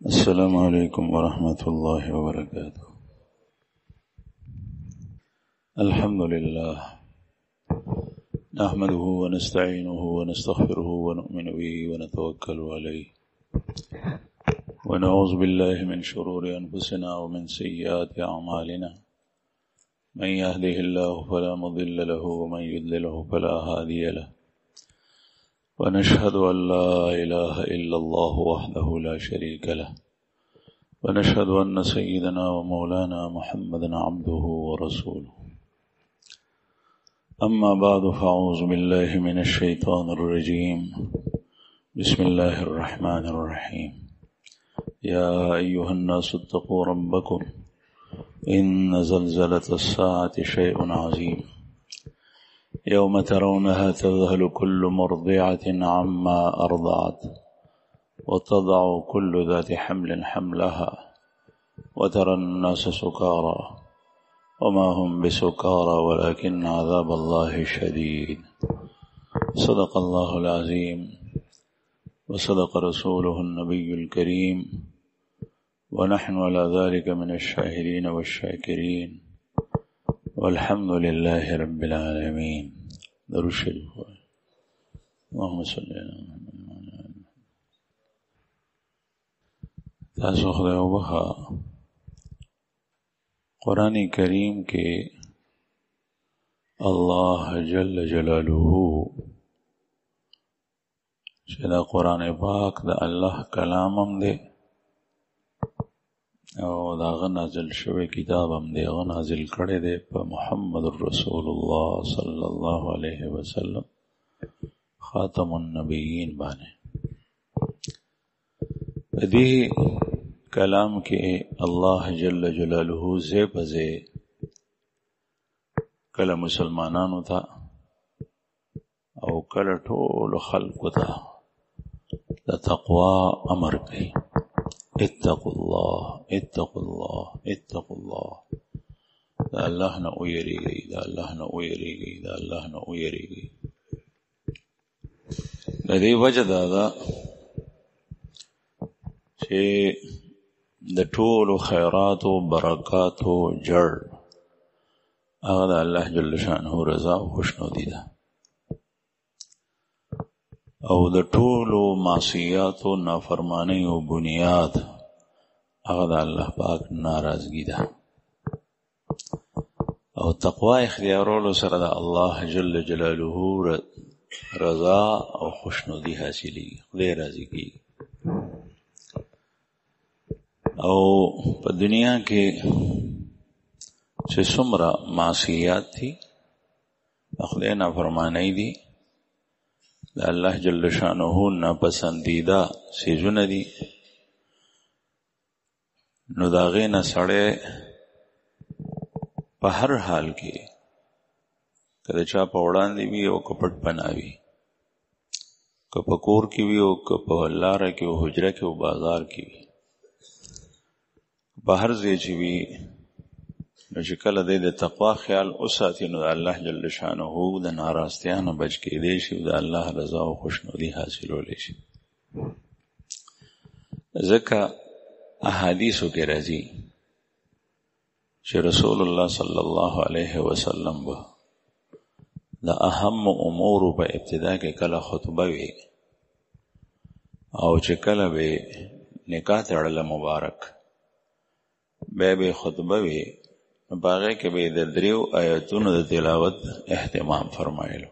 السلام عليكم ورحمة الله وبركاته. الحمد لله نحمده ونستعينه ونستغفره ونؤمن به ونتوكل عليه ونعوذ بالله من شرور أنفسنا ومن سيئات أعمالنا. من يهده الله فلا مضل له ومن يضلله فلا هادي له، ونشهد أن لا إله إلا الله وحده لا شريك له، ونشهد أن سيدنا ومولانا محمدا عبده ورسوله. أما بعد، فأعوذ بالله من الشيطان الرجيم. بسم الله الرحمن الرحيم. يا أيها الناس اتقوا ربكم إن زلزلة الساعة شيء عظيم، يوم ترونها تذهل كل مرضعة عما أرضعت وتضع كل ذات حمل حملها وترى الناس سكارى وما هم بسكارى ولكن عذاب الله شديد. صدق الله العظيم وصدق رسوله النبي الكريم، ونحن على ذلك من الشاهدين والشاكرين، والحمد لله رب العالمين. درود شریف اللهم صل علی محمد. تاسو خدای وبخا، قرآن کریم کے اللہ جل جلالہ چې دا قرآن پاک دا اللہ کلامم دے او دا غا نازل شوی کتابم دے، غا نازل کڑے دے پا محمد رسول اللہ صلی اللہ علیہ وسلم خاتم النبیین بانے. دی کلام کے اللہ جل جلالہ زے بزے کل مسلمانانو تا او کل ټول خلقو تا دا تقوی امر کئی. اتقوا الله اتقوا الله اتقوا الله. دا اللہ نا اویری گئی، دا اللہ نا اویری گئی، دا اللہ نا اویری گئی. دا دی وجہ دا چھے دا ټول خیرات و برکات و جڑ اغا دا اللہ جل شانہ رضا و خوشنودی دا، او دا ټول معصیات و نافرمانی و بنیاد اغا دا اللہ پاک ناراضگی دا. او تقوی اختیارولو سر دا اللہ جل جلالہ رضا او خوشنودی حاصلی، خدای راضی کی. او پا دنیا کے چه سمرا معصیات تھی، خدای نافرمانی دی، دا اللہ جل شانہ ناپسندیدہ سیزون دی، نو داغین سڑے پا ہر حال کے کده چا پا وڑان دی بھی او کپٹ پناوی، کپا کور کی بھی او کپا لارا کی او حجرہ کی او بازار کی بھی، بہر زیچی بھی نو چکل دے دے تقوی خیال اساتی نو دا اللہ جل شانہ دا ناراستیانا بچ کے دیشی دا اللہ رضا و خوشنودی حاصل ہو لیشی. ذکا احادیثو کے رضی چھ رسول اللہ صلی اللہ علیہ وسلم با دا اہم امور پا ابتدا کے کلا خطبہ وی او چکل بے نکاح تڑل مبارک بے خطبہ وی باغے کے بے دریو آیتون دا تلاوت اہتمام فرمائلو.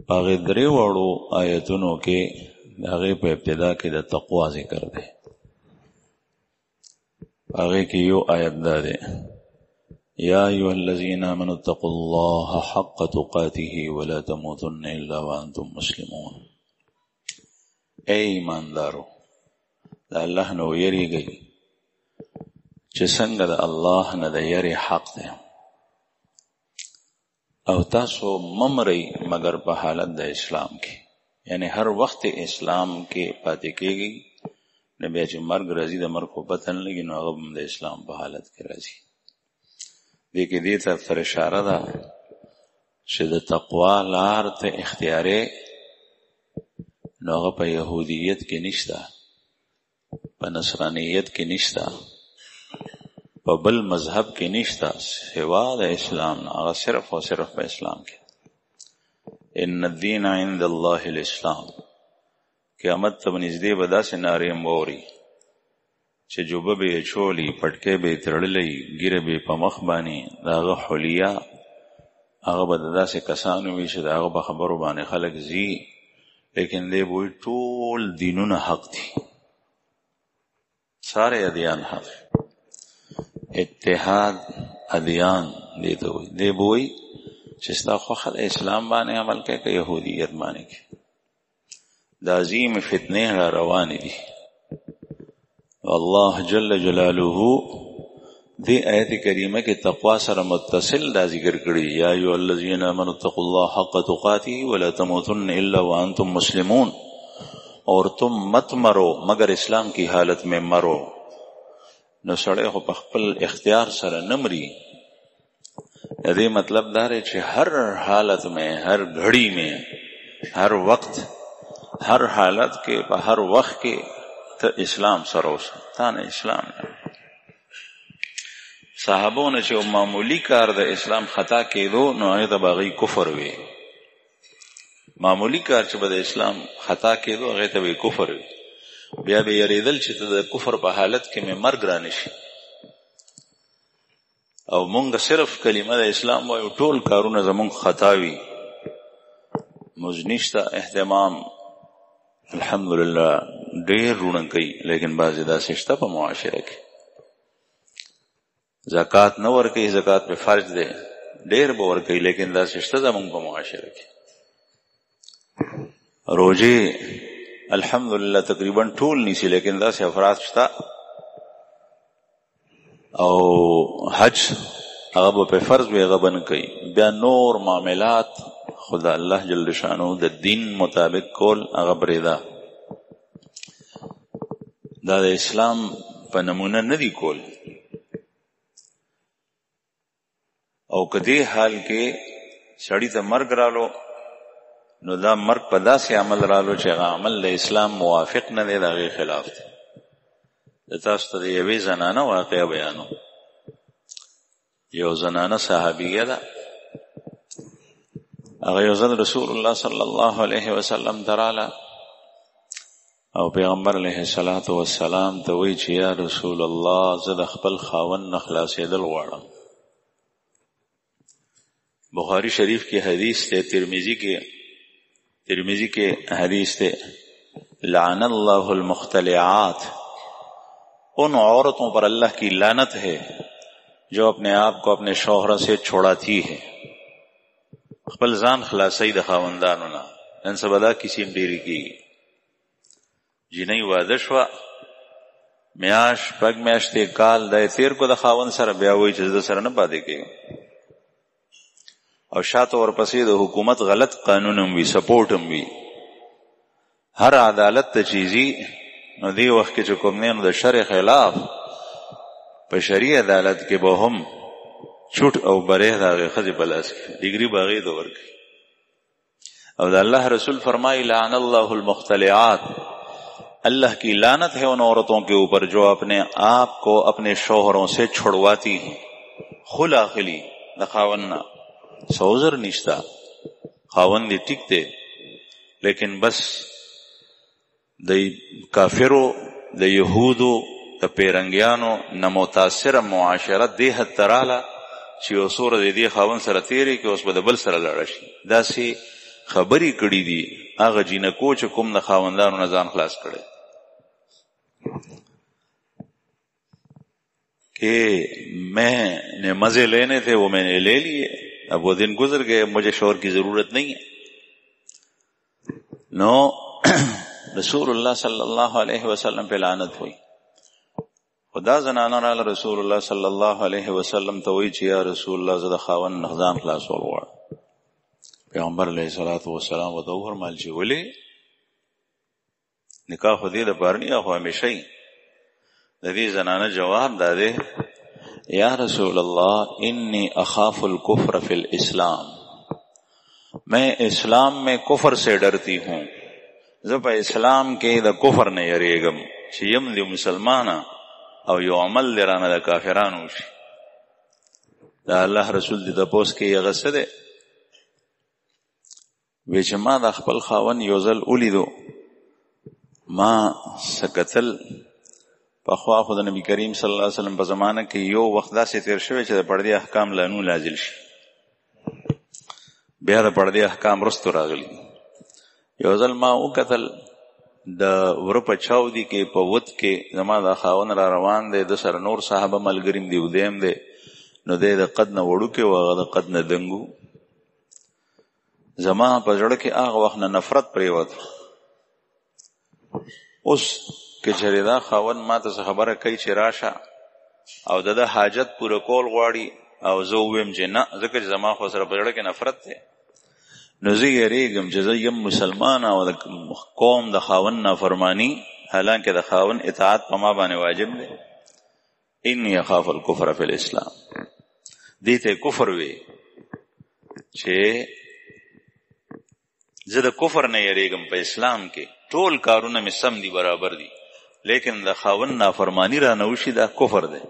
باغے دریو وڑو آیتونوں کے باغے پہ ابتدا کے دا تقوی ذکر دے. باغے کی یو آیت دا دے، یا ایوہ الذین آمنوا اتقوا اللہ حق تقاته ولا تموتن الا وانتم مسلمون. اے ایماندارو، دا اللہ نو یری گئی چه څنګه د الله نه د یری حق دی، او تاسو ممری مگر په حالت د اسلام کې، یعنی هر وخت اسلام کې پاتې کېږي، نه بیا چې مرګ راځي د مرګ په پته نه لګي نو هغه هم د اسلام په حالت کې راځي. دې کې دې ته تر اشاره ده چې د تقوا لار ته اختیارې نو هغه په یهودیت کې نشته، په نصرانیت کې نشتا، په بل مذهب کې نشتا سوا د اسلام نه، هغه صرف او صرف په اسلام کې. ان الدین عند الله الاسلام. قیامت ته نږدې به داسې نارې موري چې جوبه به یې چولی، پټکې به یې تړلی، ږیره به یې په مخ باندې، د هغه حلیه هغه به د داسې کسانو وي چې د هغه په خبرو باندې خلک ځي، لیکن دی به وایي ټول دینونه حق دي، سارے ادیان حق. اتحاد ادیان دی ته وایي. دی به وایي چې ستا خوښه د اسلام باندې عمل کوي که یهودیت باندې کوي. د عظیم فتنې را روانې دي. الله جل جلاله دی آیت کریمه کې تقوا سره متصل دا ذکر کړی، یا ایها الذین آمنوا اتقوا الله حق تقاته ولا تموتن الا وانتم مسلمون، اور تم مت مرو مگر اسلام کی حالت میں مرو. نو سړی خو په خپل اختیار سره نه مري. د دې مطلب دا دی چې هر حالت میں، هر گھڑی میں، هر وقت، هر حالت کې، په هر وخت کې ته اسلام سره اوسه، تا نه اسلام نه. صحابونه چې معمولی کار د اسلام خطا کېدو نو هغه ته باغی کفر وي. معمولی کار چې به د اسلام خطا کېدو هغه ته وی کفر وي. بیا به یریدل چې د کفر په حالت کې مې مرګ را نشي. او مونږ صرف کلمه د اسلام وایو، ټول کارونه زمونږ خطا وي. موږ نشته اهتمام الحمدلله ډېر رونه کوي، لیکن بعضې داسې شته په معاشره کې زکات نه ورکوي. زکات په فرض دی، ډېر به ورکوي، لیکن داسې شته زمونږ په معاشره کې. روزې الحمدلله تقریبا ټول نیسي، لیکن داسې افراد شته. او حج هغه به په فرض وي، هغه به نه کوي. بیا نور معاملات خدا الله جل شانه د دین مطابق کول هغه پرېږده. دا د اسلام په نمونه نه دی کول. او که دې حال کې سړی ته مرګ رالو نو دا مرګ په داسې عمل رالو چې هغه عمل د اسلام موافق نه دی، د هغې خلاف دی. د تاسو ته د یوې زنانه واقعه بیانو. یو زنانه صحابیه ده، هغه یو ځل رسول الله صلی الله علیه وسلم ته راله او پیغمبر علیه الصلاة والسلام ته وایي چې یا رسول الله زه د خپل خاوند نه خلاصېدل غواړم. بخاری شریف کی حدیث تے، ترمذی کے حدیث تے، لعن اللہ المختلعات، ان عورتوں پر اللہ کی لعنت ہے جو اپنے آپ کو اپنے شوہروں سے چھوڑاتی ہے. خپل ځان خلاصي د خاوندانو نه. نن سبا دا کیسې ډېرې کېږي. جینۍ واده شوه، میاشت شپږ میاشتې کال دی تېر کو د خاوند سره، بیا وایي چې زه سره نه پاتې کېږم. او شاته ورپسې د حکومت غلط قانون هم وي، سپورټ هم وي. هر عدالت ته چې ځي نو دې وخت کې چې کوم دی نو د شرع خلاف په شرعي عدالت کې به هم چوټ او برې د هغې ښځې په لاس کې ډګري به هغې ته ورکوي. او د الله رسول فرمائی لعن اللہ المختلعات، اللہ کی لعنت ہے ان عورتوں کے اوپر جو اپنے آپ کو اپنے شوہروں سے چھڑواتی ہیں. خلا خلی د خاوندنا سوزر نشتا، خاوند دی ټیک دی، لیکن بس د کافرو د یهودو د پیرنګیانو نه متاثره معاشره دې حد ته راله چې یو سوره د دې خاوند سره تېرې کې اوس به د بل سره لاړه شي. داسې خبرې کړي دي هغه جینکو چې کوم د خاوندانو نه ځان خلاص کړي کہ میں نے مزے لینے تھے وہ میں نے لے لیے، اب وہ دن گزر گئے، مجھے شوہر کی ضرورت نہیں ہے. نو رسول اللہ صلی اللہ علیہ وسلم پہ لعنت ہوئی. خدا زنانه راله رسول الله صلی الله علیه وسلم ته وایي چې یا رسول الله زه د خاوند نه ځان خلاصول غواړم. پیغمبر علیه الصلاة والسلام ورته وفرمایل چې ولې؟ نکاح خو دې دپاره نه خو همیشه یي. د دې زنانه جواب دا دی یا رسول اللہ انی اخاف الکفر فی الاسلام، میں اسلام میں کفر سے ڈرتی ہوں، زه په اسلام کې د کفر نه یریږم. چې یم دی مسلمانه او یو عمل دی رانه د کافرانو وشي. دا الله رسول دی تپوس کې هغه څه دی؟ وی چې ما د خپل خاوند یو ځل ولیدو، ما سکتل پخوا خو د نبی کریم صلی الله علیه وسلم په زمانه کې یو وخت داسې تیر شوی چې د پردې احکام لانو نازل شي، بیا د پردې احکام رستو راغلي. یو ځل ما وکتل د وره په چاودي کې په ود کې زما د خاوند را روان دی، د سره نور صحابه ملګریم دی، ودیم دی، نو دی د قد نه وړوکی و، هغه د قد نه دنګو. زما په زړه کې هغه وخت نه نفرت پرېوته. اوس که چېرې دا خاوند ما ته څه خبره کوي چې راشه او د حاجت پوره کول غواړي او زه وویم چې نه، ځکه چې زما خو سره په زړه کې نفرت دی، نو زه یېرېږم چې زه یم مسلمان او د قوم د خاوند نافرماني، حالانکه د خاوند اطاعت په ما باندې واجب دی. انی اخاف الکفر فی الاسلام، دې ته کفر وی چې زه د کفر نه یېرېږم په اسلام کې، ټول کارونه مې سم دي، برابر دي، لیکن د خاوند نافرمانی را نه وشي، دا کفر دی.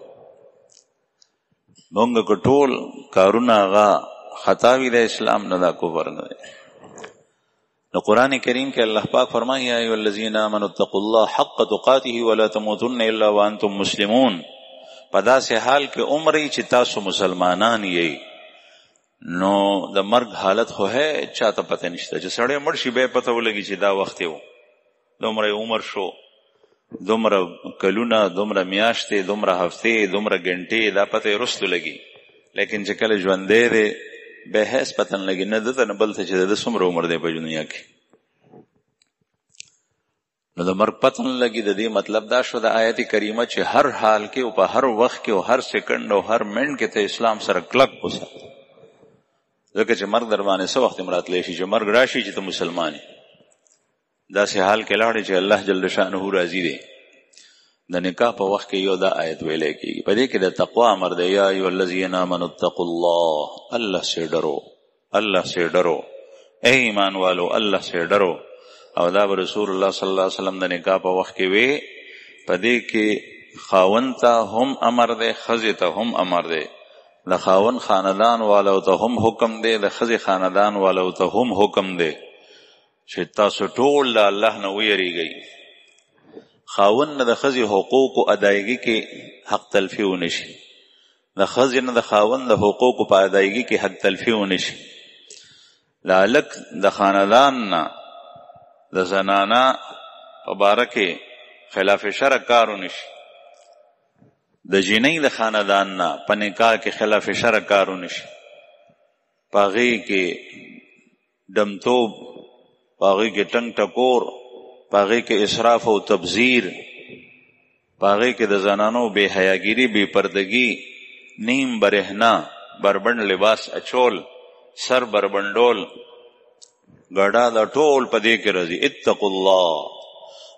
مونږ که ټول کارونه هغه خطا وي د اسلام نه، دا کفر نه دی. نو قرآن کریم کې الله پاک فرمایي یا ایها الذین آمنوا اتقوا الله حق تقاته ولا تموتن الا وانتم مسلمون. په داسې حال کې عمرې چې تاسو مسلمانان یې، نو د مرګ حالت خو ہے چاته پته نشته، چې سړی مړ شي بیا پته ولګي چې دا وخت یو دومره عمر شو، دومره کلونه، دومره میاشتې، دومره هفتې، دومره ګنټې، دا پته یې رستو لګي. لیکن چې کله ژوندی دی بیا هیڅ پته نه لګي، نه ده ته نه بل ته چې د څومره عمر دی په دنیا کې. نو د مرګ پته نه لګي. د دې مطلب دا شو د آیت کریمه چې هر حال کې او په هر وخت کې او هر سیکنډ او هر منټ کې ته اسلام سره کلک وساتې، ځکه چې مرګ در باندې څه وخت راتلی شي چې مرګ راشي چې ته مسلمان یې. داسې حال کې لاړې چې الله جل شانه راضي دی. د نکاح په وخت کې یو دا آیت ویلې کېږي، په دې کې د تقوا امر دی، یا ایها الذین آمنوا اتقوا الله، الله سے ډرو، الله سے ډرو، اے ایمان والو الله سے ډرو. او دا به رسول الله صلی الله علیه وسلم د نکاح په وخت کې وی. په دې کې خاوند ته هم امر دی، ښځې ته هم امر دی، د خاوند خاندان والو ته هم حکم دی، د ښځې خاندان والو ته هم حکم دی چې تاسو ټول د الله نه ویریږئ. خاوند نه د ښځې حقوقو ادایګي کې حق تلفي ونشي، د ښځې نه د خاوند د حقوقو په ادایګي کې حق تلفي ونشي. لالک د خاندان نه د زنانا په باره کې خلاف شرع کار ونشي، د جنۍ د خاندان نه په نکاح کې خلاف شرع کار ونشي، په هغې کې ډمتوب، په هغې کې ټنګ ټکور، په هغې کې اسراف او تبذیر، په هغې کې د زنانو بې حیاګیري، بې پردګي، نیم برهنا بربند لباس اچول، سر بربندول، ګډا دا ټول په دې کې راځي. اتقوا الله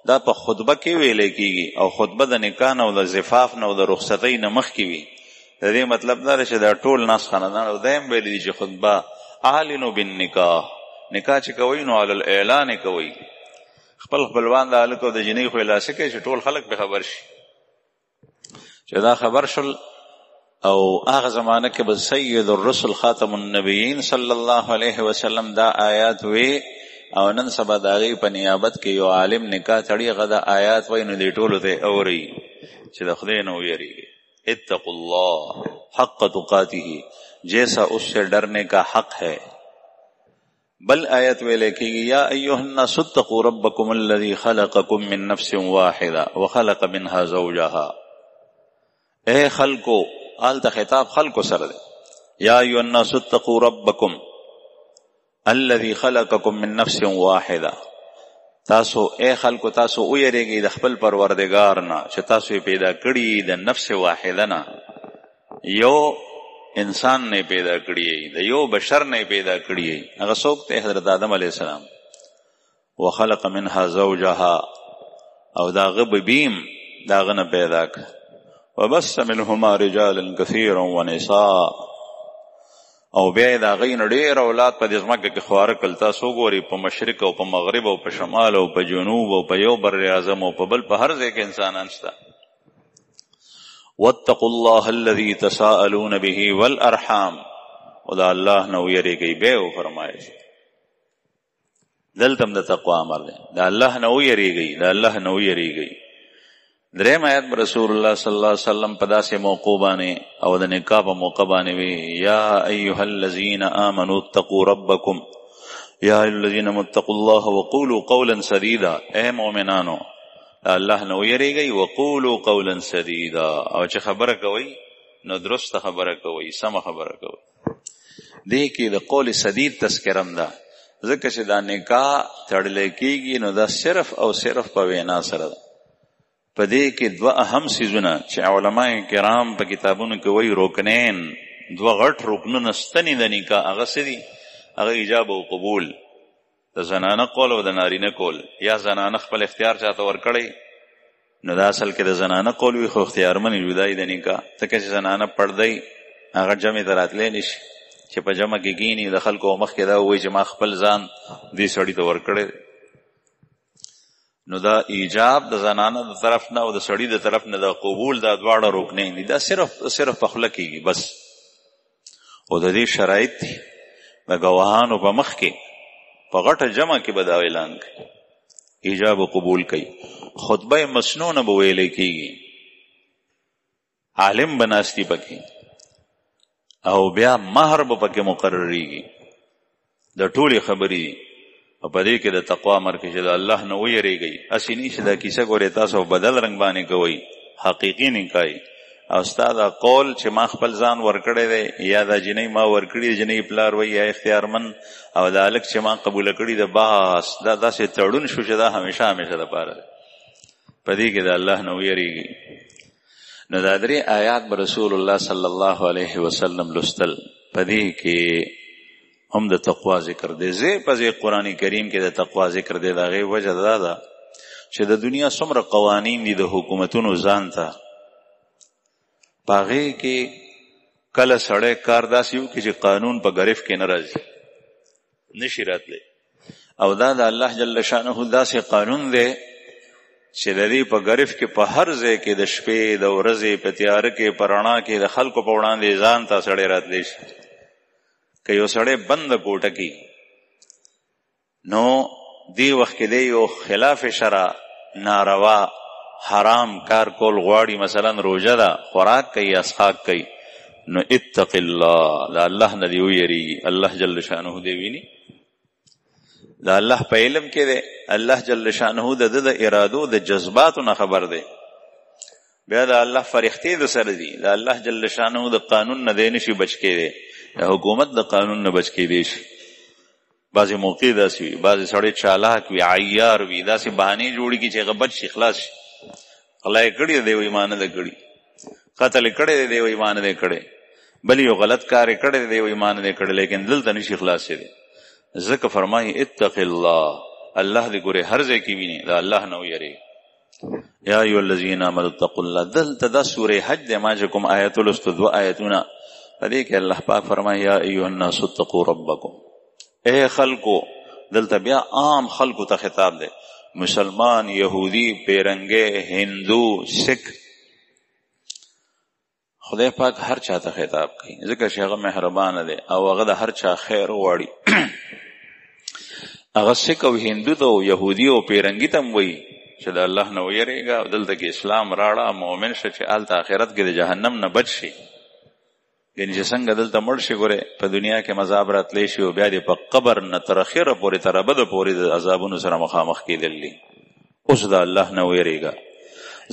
دا په خطبه کې ویلې کېږي، او خطبه د نکاح نه او د زفاف نه او د رخصتۍ نه مخکې وي. د دې مطلب دا دی چې دا ټول ناس خاندان او دایم ویلي دي چې خطبه اعلنوا بالنکاح، نکاح چې کوئ نو علی الاعلان کوئ. خپل خپلوان د هلک او د جنۍ خو اعلاسه کوي چې ټول خلک به خبر شي. چې دا خبر شل او هغه زمانه کې به سید الرسل خاتم النبیین صلی الله علیه وسلم دا آیات وی، او نن سبا د هغې په نیابت کې یو عالم نکاح تړي، هغه دا آیات وی، نو دې ټولو ته اورئ چې د خدای نه ویریږئ. اتقوا الله حق تقاته، جیسا اس سے ڈرنے کا حق ہے. بل آیت ویلے کی یا ایوہ الناس اتقوا ربکم الذی خلقکم من نفس واحدہ وخلق منها زوجها. اے خلقو، آلتا خطاب خلقو سر دے. یا ایوہ الناس اتقوا ربکم الذی خلقکم من نفس واحدہ. تاسو اے خلقو تاسو ویریږئ د خپل پروردگار نه چې تاسو پیدا کړي د نفس واحده نه، یو انسان نه پیدا کړی، د یو بشر نه پیدا کړی. هغه څوک ته حضرت آدم علیه السلام. وخلق منها زوجها، او داغه بیم داغه نه پیدا کړ. وبث منهما رجالا كثيرا ونساء، او بیا د هغوی نه ډېر اولاد په دې ځمکه کې خواره کړل. تاسو وګورئ په مشرق او په مغرب او په شمال او په جنوب او په یو بر اعظم او په بل په هر ځای کې انسانان شته. واتقوا الله الذي تساءلون به والارحام، او د الله نه ویریږئ. بیا وفرمایل دلته هم د تقوا امر دی، د الله نه ویریږئ، د الله نه ویریږئ. دریم آیت رسول الله صلی الله علیه وسلم په داسې موقع باندې او د نکاح په موقع باندې وی یا ایها الذین آمنوا اتقوا ربکم یا ایها الذین اتقوا الله وقولوا قولا سدیدا. اے مؤمنانو الله نه ویریږئ، وقولوا قولا سدیدا، او چې خبره کوئ نو درسته خبره کوئ، سمه خبره کوئ. دې کې د قول سدید تذکرم ده، ځکه چې دا نکاح تړلی کېږي نو دا صرف او صرف په وینا سره ده. په دې کې دوه اهم څیزونه چې علماء کرام په کتابونو کې وایي رکنین، دوه غټ رکنونه ستنې د نکاح، هغه څه دي؟ هغه ایجاب او قبول، د زنانه قول او د نارینه قول. یا زنانه خپل اختیار چاته ورکړی نو دا اصل کې د زنانه قول وي، خو اختیارمنې جدایي د نکاح. ځکه چې زنانه پردی هغه جمع ته راتلی نشي، چې په جمع کې کینی د خلکو مخ کې دا وایي چې ما خپل ځان دې سړي ته ورکړی. نو دا ایجاب د زنانه د طرف نه او د سړي د طرف نه، د قبول دا دواړه رکنین دي. دا صرف په خوله کېږي بس. او د دې شرایط دي د ګواهانو په مخ کې په غټه جمع کې به دا اعلان کوي، ایجاب او قبول کوي. خطبه مسنونه به ویلی کېږي، عالم به ناستی پکې، او بیا مهر به پکې مقرریږي. د ټولې خبرې دي. او په دې کې د تقوا امر کې چې د الله نه ویریږئ. هسې نه چې دا کیسه ګورې تاسو بدل رنګ باندې کوئ، حقیقي نکاح او ستا دا قول چې ما خپل ځان ورکړی دی، یا دا جنۍ ما ورکړي، جنۍ پلار وایي یا اختیارمن، او دا هلک چې ما قبوله کړي ده، بس دا داسې تړون شو چې دا همیشه همیشه دپاره دی. په دې کې د الله نه ویریږئ. نو دا درې آیات به رسول الله صلی الله علیه وسلم لوستل. په دې کې هم د تقوا ذکر دی. ځای په ځای قرآن کریم کې د تقوا ذکر دی. د هغې وجه دا ده چې د دنیا څومره قوانین دي د حکومتونو ځان ته، په هغې کې کله سړی کار داسې وکړي چې قانون په ګرف کې نه راځي، نشي راتلی. او دا د الله جل شانه داسې قانون دی چې د دې په ګرف کې په هر ځای کې د شپې د ورځې په تیاره کې په رڼا کې د خلکو په وړاندې ځان ته سړی راتلی شي. که یو سړی بند کوټه کې نو دی وخت کې دی یو خلاف شرع ناروا حرام کار کول غواړي، مثلا روژه ده، خوراک کوي، اسخاک کوي، نو اتق الله، دا الله نه دی ویریږي. الله جل شانه دی ویني، دا الله په علم کې دی. الله جل شانه د د ارادو د جذباتو نه خبر دی. بیا د الله فرښتې د سره دي. د الله جل شانه د قانون نه دی نشي بچ کېدی، د حکومت د قانون نه بچ کېدی شي. بعضې موقع داسې وي، بعضې سړی چالاک وي، عیار وي، داسې بهانې جوړي کړي چې هغه بچ شي، خلاص شي. غلا یې کړي دی وایي ما نه ده کړي، قتل یې کړی دی وایي ما نه دی کړی، بل یو غلط کار یې کړی دی وایي ما نه دی کړی، لیکن دلته نشي خلاصېدی. ځکه فرمایي اتق الله، الله دې ګورې هر ځای کې ویني، د الله نه ویریږي. یا ایها الذین آمنوا اتقوا الله. دلته دا سورې حج دی، ما چې کوم آیت ولوستو، دوه آیتونه په دې کې الله پاک فرمایي یا ایها الناس اتقوا ربکم. اے خلکو، دلته بیا عام خلکو ته خطاب دی، مسلمان، یهودی، پیرنګی، هندو، سکھ، خدای پاک هر چا ته خطاب کوي، ځکه چې هغه مهربانه دی او هغه د هر چا خیر غواړي. هغه سکھ او هندو ته او یهودي او پیرنګي ته هم وایي چې د الله نه ویریږه، او دلته کې اسلام راړه، مؤمن شه چې هلته آخرت کې د جهنم نه بچ شي. یعنې چې څنګه دلته مړ شي، ګورې په دنیا کې مذاب راتلی شي، او بیا دې په قبر نه تر اخره پورې تر ابده پورې د عذابونو سره مخامخ کېدل دي. اوس د الله نه ویریږه.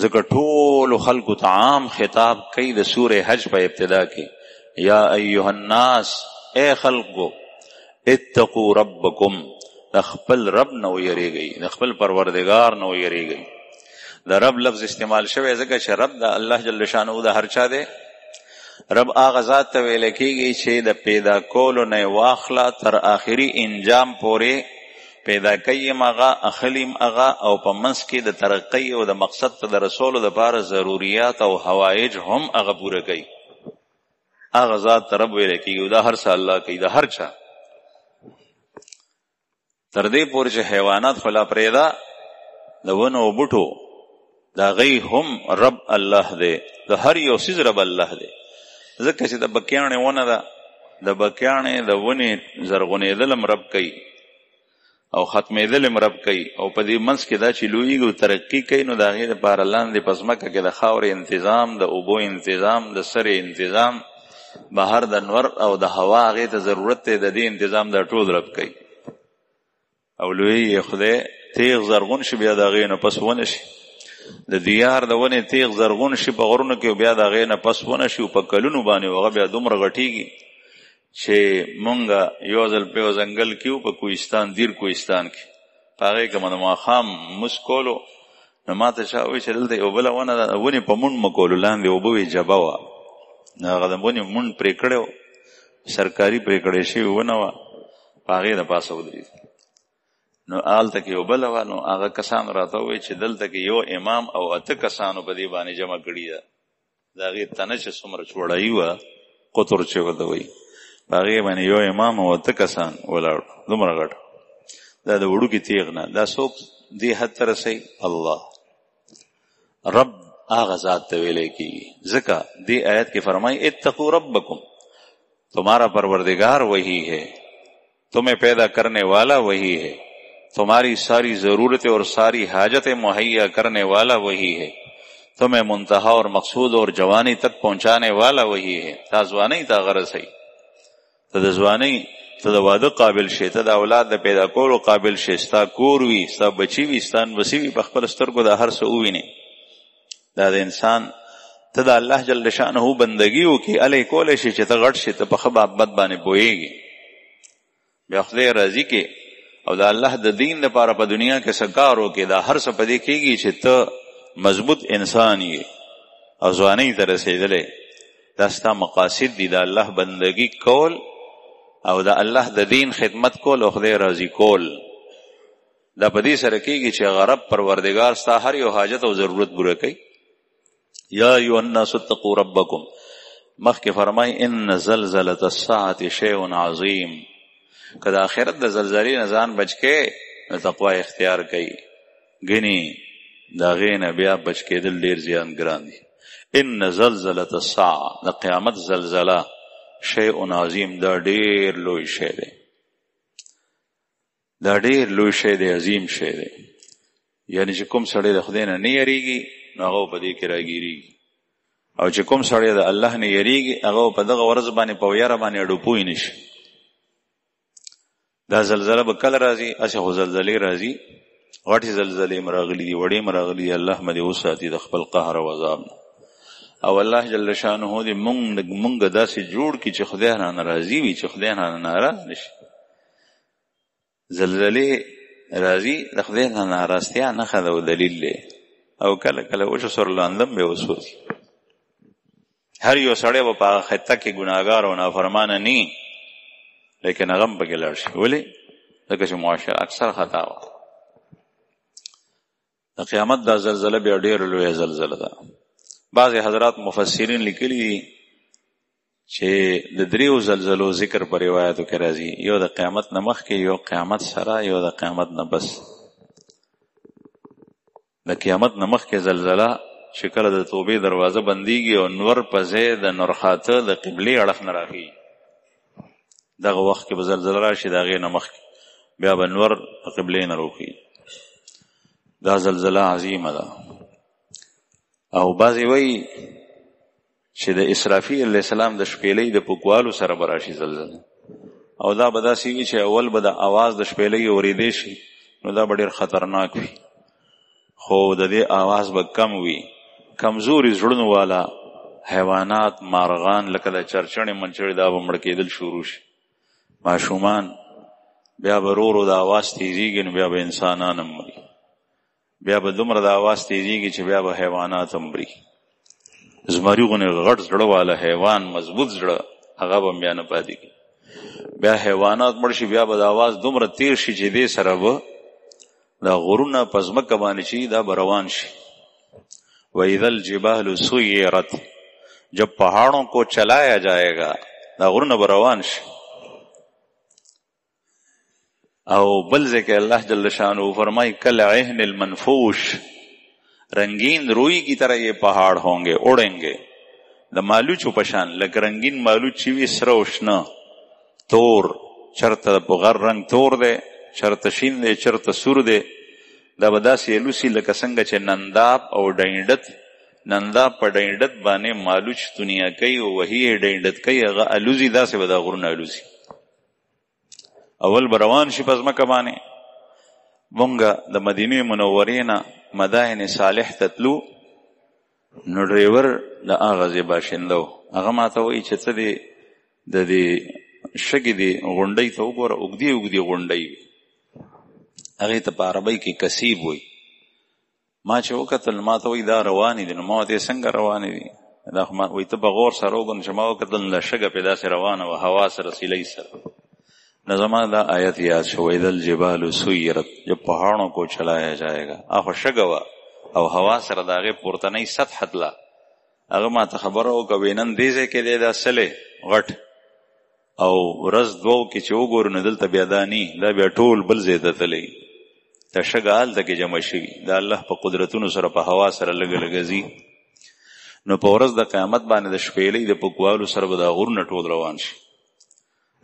ځکه ټولو خلکو ته عام خطاب کوي د سورې حج په ابتدا کې، یا ایها الناس، اے خلکو، اتقوا ربکم، د خپل رب نه ویریږئ، د خپل پروردگار نه ویریږئ. د رب لفظ استعمال شوی ځکه چې رب د الله جل شانه د هر چا دی. رب هغه ذات ته ویل کېږي چې د پیدا کولو نه واخله تر آخري انجام پورې پیدا کوي هغه، اخلیم هغه، او په منځ کې د ترقۍ او د مقصد ته د رسولو دپاره ضروریات او حوایج هم هغه پوره کوي. هغه ذات ته رب ویل کېږي. دا هر څه الله کوي، دا هر چا تر دې پورې چې حیوانات خو لا پرېږده، د ونو او بوټو د هغوی هم رب الله دی، د هر یو څیز رب الله دی. ځکه چې د بکیاڼې ونه ده، د بکیاڼې د ونې زرغونېدل هم رب کوي او ختمېدل هم رب کوي، او په دې منځ کې دا چې لویږي او ترقي کوي، نو د هغې دپاره لاندې په ځمکه کې د خاورې انتظام، د اوبو انتظام، د سرې انتظام، بهر د نور او د هوا هغې ته ضرورت دی، د دې انتظام دا ټول رب کوي. او لوی خدای تیغ زرغون شي بیا د هغې نه پس ونه شي، د دیار د ونې تیغ زرغون شي په غرونو کې، بیا د هغې نه پس ونه شي، او په کلونو باندې هغه بیا دومره غټېږي چې مونږ یو ځل په یو ځنګل کې وو، په کوهستان، دیر کوهستان کې، په هغې کې مو د ماښام مونځ کولو، نو ما ته چا ووایي چې دلته یو بله ونه ده، ونې په مونډ مه کولو، لاندې اوبه وې جبه وه، نو هغه د ونې مونډ پرې کړی و، سرکاري پرې کړی شوې ونه وه، په هغې د پاسه ودرېد. نو هلته کې یو بله وه، نو هغه کسانو راته ووایي چې دلته کې یو امام او 8 کسانو په دې باندې جمع کړي ده، د هغې تنه چې څومره چوړایي وه، قطر چې ورته وایي، په هغې باندې یو امام او 8 کسان ولاړ، دومره غټ، دا د وړوکي تیغ نه. دا څوک دې حد ته رسوي؟ الله رب هغه ذات ته ویلی کېږي. ځکه دې آیت کې فرمایي اتقوا ربکم، تمہارا پروردگار وہی ہے، تمہیں پیدا کرنے والا وہی ہے، تمہاری ساری ضرورتیں اور ساری حاجتیں مہیا کرنے والا وہی ہے، تمہیں منتہا اور مقصود اور جوانی تک پہنچانے والا وہی ہے. تا ځوانۍ ته هغه رسوي، ته د ځوانۍ، ته د واده قابل شې، ته د اولاد د پیدا کولو قابل شې، ستا کور وي، ستا بچي وي، ستا نوسي وي، په خپل سترګو د هر څه ووینې. دا د انسان ته د الله جل شانه بندګي وکړي، هلې کولی شي چې ته غټ شي، ته په ښه بد باندې پوهېږي، بیا خدای راضي کې، او د الله د دین لپاره په دنیا کې څه کار وکړي. دا هر څه په دې کېږي چې ته مضبوط انسان یې او ځوانۍ ته رسېدلی. دا ستا مقاصد دي، د الله بندګي کول او د الله د دین خدمت کول او خدای راضي کول. دا په دې سره کېږي چې هغه رب پروردګار ستا هر یو حاجت او ضرورت پوره کوي. یا ایها الناس اتقوا ربکم، مخکې فرمای ان زلزلة الساعة شیء عظیم. که د آخرت د زلزلې نه ځان بچ کې، نو تقوا اختیار کوي، ګنې د هغې نه بیا بچ کېدل ډېر زیان ګران دي. ان زلزلة الساعة، د قیامت زلزله، شیء عظیم، دا ډېر لوی شی دی، دا ډېر لوی شی دی، عظیم شی دی. یعنی چې کوم سړی د خدای نه نه یریږي، نو هغه په دې کې راګیریږي، او چې کوم سړی د الله نه یریږي، هغه په دغه ورځ باندې په ویره باندې اډو پوی نشي. دا زلزله به کله راځي؟ هسې خو زلزلې راځي، غټې زلزلې م راغلي دي، وړې م راغلي دي، الله مې دې وساتي د خپل قهر او عذاب نه. او الله جل شانه دې مونږ داسې جوړ کړي چې خدای نه ناراضي وي، چې خدای نه ناراض نشي. زلزلې راځي د خدای نه ناراضتیا نښه ده او دلیل دی، او کله کله وچو سر لاندم به وسوځي. هر یو سړی به په هغه خطه کې ګناهګار او نافرمانه نی، لیکن هغه هم پکې لاړ شي. ولې؟ ځکه چې معاشره اکثر خطا وه. د قیامت دا زلزله بیا ډېره لویه زلزله ده. بعضې حضرات مفسرین لیکلي دي چې د 3 زلزلو ذکر په روایتو کې راځي، یو د قیامت نه مخکې، یو قیامت سره، یو د قیامت نه بس. د قیامت نه مخکې زلزله چې کله د توبې دروازه بندېږي او نور په ځای د نورخاته د قبلې اړخ نه راخېږي، دغه وخت کې به زلزله راشي، د هغې نه مخکې بیا به نور د قبلې نه راوخېږي. دا زلزله عظیمه ده. او بعضې وایي چې د اسرافیل علیه السلام د شپېلۍ د پوکوالو سره به راشي زلزله، او دا به داسې وي چې اول به د اواز د شپېلۍ اورېدی شي، نو دا به ډېر خطرناک وي، خو د دې اواز به کم وي. کمزوري زړونو والا حیوانات، مارغان، لکه د چرچڼې منچړې، دا به مړه کېدل شروع شي. ماشومان بیا به ورو ورو د اواز تیزېږي، نو بیا به انسانان هم مري، بیا به دومره د اواز تیزېږي چې بیا به حیوانات هم مري. زمري غوندې غټ زړه والا حیوان، مضبوط زړه، هغه به بیا نه پاتې کېږي. بیا حیوانات مړ شي، بیا به د اواز دومره تیر شي چې دې سره به دا غرونه په ځمکه باندې چې دا به روان شي. وَإِذَا الْجِبَالُ سُيِّرَتْ، जब पहाड़ों को चलाया जाएगा دا غرونه بروان شي. او بل ذکر اللہ جل شانہ فرمائی کل عہن المنفوش رنگین روئی کی طرح یہ پہاڑ ہوں گے اڑیں گے دا مالوچ پشان لگ رنگین مالوچ چیوی سروشنا تور چرت بغر رنگ تور دے چرت شین دے چرت سور دے دا بدا سیلوسی لکا سنگ چه ننداب او ڈینڈت ننداب پا ڈینڈت بانے مالوچ دنیا کئی وہی ڈینڈت کئی اغا علوزی دا سے بدا غرون علوزی اول بروان شي پس مکه باندې مونږه د مدینه منورې نه مدائن صالح تتلو نو ډرایور د هغه ځای باشندو هغه ماته وایي چې څه دی د دې شګې دی غونډۍ ته وګوره اوږدې اوږدې غونډۍ هغې ته په عربۍ کې کسیب وایي. ما چې وکتل ما ته وایي دا روانې دي. نو ما ورته څنګه روانې دي دا خو وایي ته په غور سره وګورم چې ما وکتل نو شګه پې داسې روانه وه هوا سره سیلۍ سره. نظمان دا آیت یاد شو اذا الجبال سیرت جب پہاڑوں کو چلایا جائے گا اخو شگوا او ہوا سره داغه پورتنی سطح تلا هغه ما ته خبر او کوینن دیزه کې د اصله غټ او رز دوو کې چې وګور نه دلته بیا دانی دا بیا ټول بل زیاده تلې ته شګال د کې جمع شي دا الله په قدرتونو سره په هوا سره لګ لګزي. نو په ورځ د قیامت باندې د شپېلې د پکوالو سره به دا غور نه ټول روان شي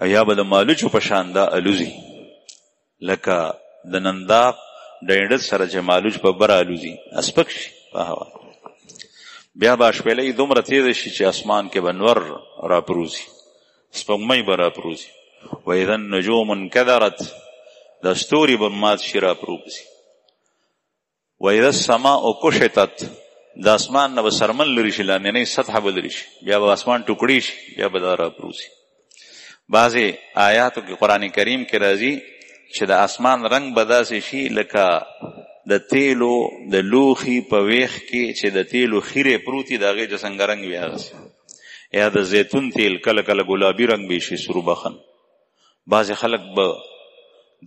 یا به د مالوچو په شان دا الوزي لکه د ننداب ډینډت سره چې مالوچ په بره الوزي اسپک شي په هوا. بیا به شپېلې دومره تیزه شي چې اسمان کې به نور راپروزي سپوږمۍ به راپروزي. واذا النجوم انکدرت د ستوري به مات شي راپروزي. واذا السماء کشطت د اسمان نه به سرمن لري شي لاندنۍ سطح به لري شي بیا به اسمان ټوکړي شي بیا به دا راپروزي. بعضی آیاتو کې قرآن کریم کې راځي چې د اسمان رنگ بداسې شي لکه د تیلو د لوخي په ویخ کې چې د تیلو خیره پروتي د هغې چې څنګه رنګ وي هغسې یا د زیتون تیل کله کله ګلابي رنګ به شي سرو بخن. بعضې خلک به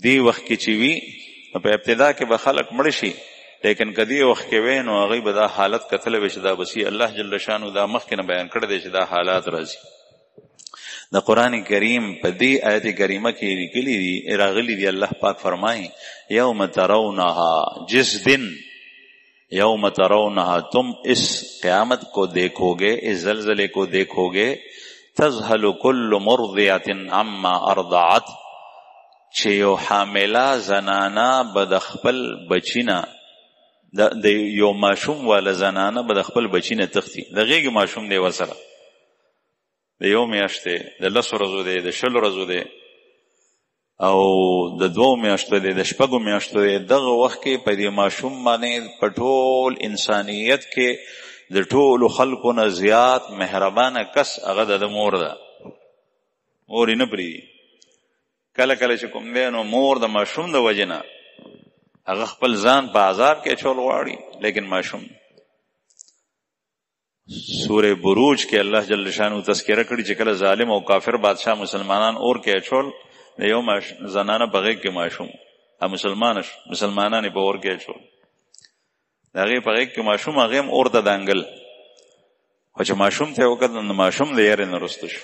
دی وخت کې چې وي په ابتدا کې به خلک مړ شي لیکن که دی وخت کې وی نو هغوی به دا حالت کتلی وي چې دا بسي الله جل شانو دا مخکې نه بیان کړی دی چې دا حالات راځي. د قرآن کریم په دې آیت کریمه کې لیکلي دي راغلي دي الله پاک فرمایي یوم ترونها جس دن یوم ترونها تم اس قیامت کو دیکھو گے اس زلزلے کو دیکھو گے تذهل كل مرضعة عما ارضعت چې یو حامله زنانه به د خپل بچینه د یو ماشوم والا زنانه به د خپل بچینه تختی د غېږې ماشوم دی ورسره د یو میاشتې د 10 ورځو دی د 20 ورځو دی او د 2 میاشتو دی د 6 میاشتو دی. دغه وخت کې په دې ماشوم باندې په ټول انسانیت کې د ټولو خلکو نه زیات مهربانه کس هغه د مور ده. مور یې نه پرېږدي. کله کله چې کوم دی نو مور د ماشوم د وجې نه هغه خپل ځان په عذاب کې اچول غواړي لیکن ماشوم. سورہ بروج کې الله جل شانو تذکرہ کړي چې کله ظالم او کافر بادشاہ مسلمانان اور کې اچول د یو زنانه په غېږ کې ماشوم مسلمانان په اور کې اچول د هغې په غېږ کې ماشوم هغې هم اور ته دانګل خو چې ماشوم ته یې وکتل نو ماشوم د یارې نه رسته شو.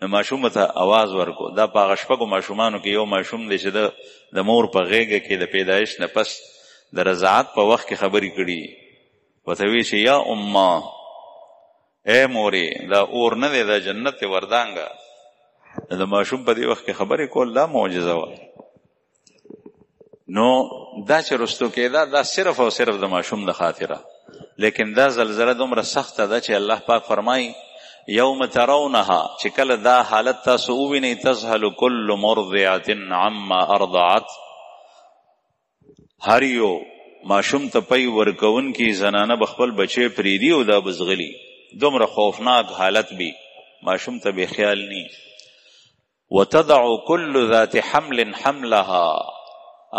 نو ماشوم ته آواز ورکو. دا په هغه 6 ماشومانو کې یو ماشوم دی چې د مور په غېږه کې د پیدایش نه پس د رضاعت په وخت کې خبرې کړي وته وی چې یا امه اے مورې دا اور نه دی دا جنت دی وردانګه. د ماشوم په دې وخت کې خبرې کول دا معجزه وه. نو دا چې رستو کېده دا صرف او صرف د ماشوم د خاطره لیکن دا زلزله دومره سخته ده چې الله پاک فرمایي یوم ترونها چې کله دا حالت تاسو ووینئ تذهل كل مرضعة عما ارضعت هر یو ماشوم ته پی ورکون کی زنانه بخپل بچے پریدی او دا بزغلی دومره خوفناک حالت بی ماشوم ته بے خیال نی. وتضع كل ذات حمل حملها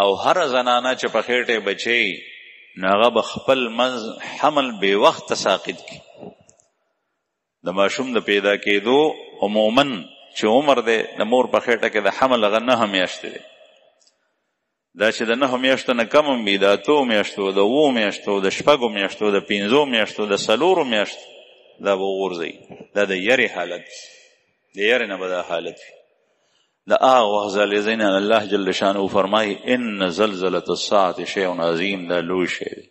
او هر زنانه چې په خېټه بچي ناغه بخپل حمل بے وخت ساقط کی. د ماشوم د پیدا کېدو عموما چې عمر دی د مور په خېټه کې د حمل هغه 9 میاشتې دی. دا چې د 9 میاشتو نه کم هم وي د 8 میاشتو د 7 میاشتو د 6 میاشتو د 5 میاشتو د 4 میاشتو دا به وغورځوي. دا د یرې حالت، د یرې نه به دا حالت وي. د هغه وخت زلزلې نه الله جل شانه فرمایي ان زلزلة الساعة شیء عظیم، دا لوی شی دی.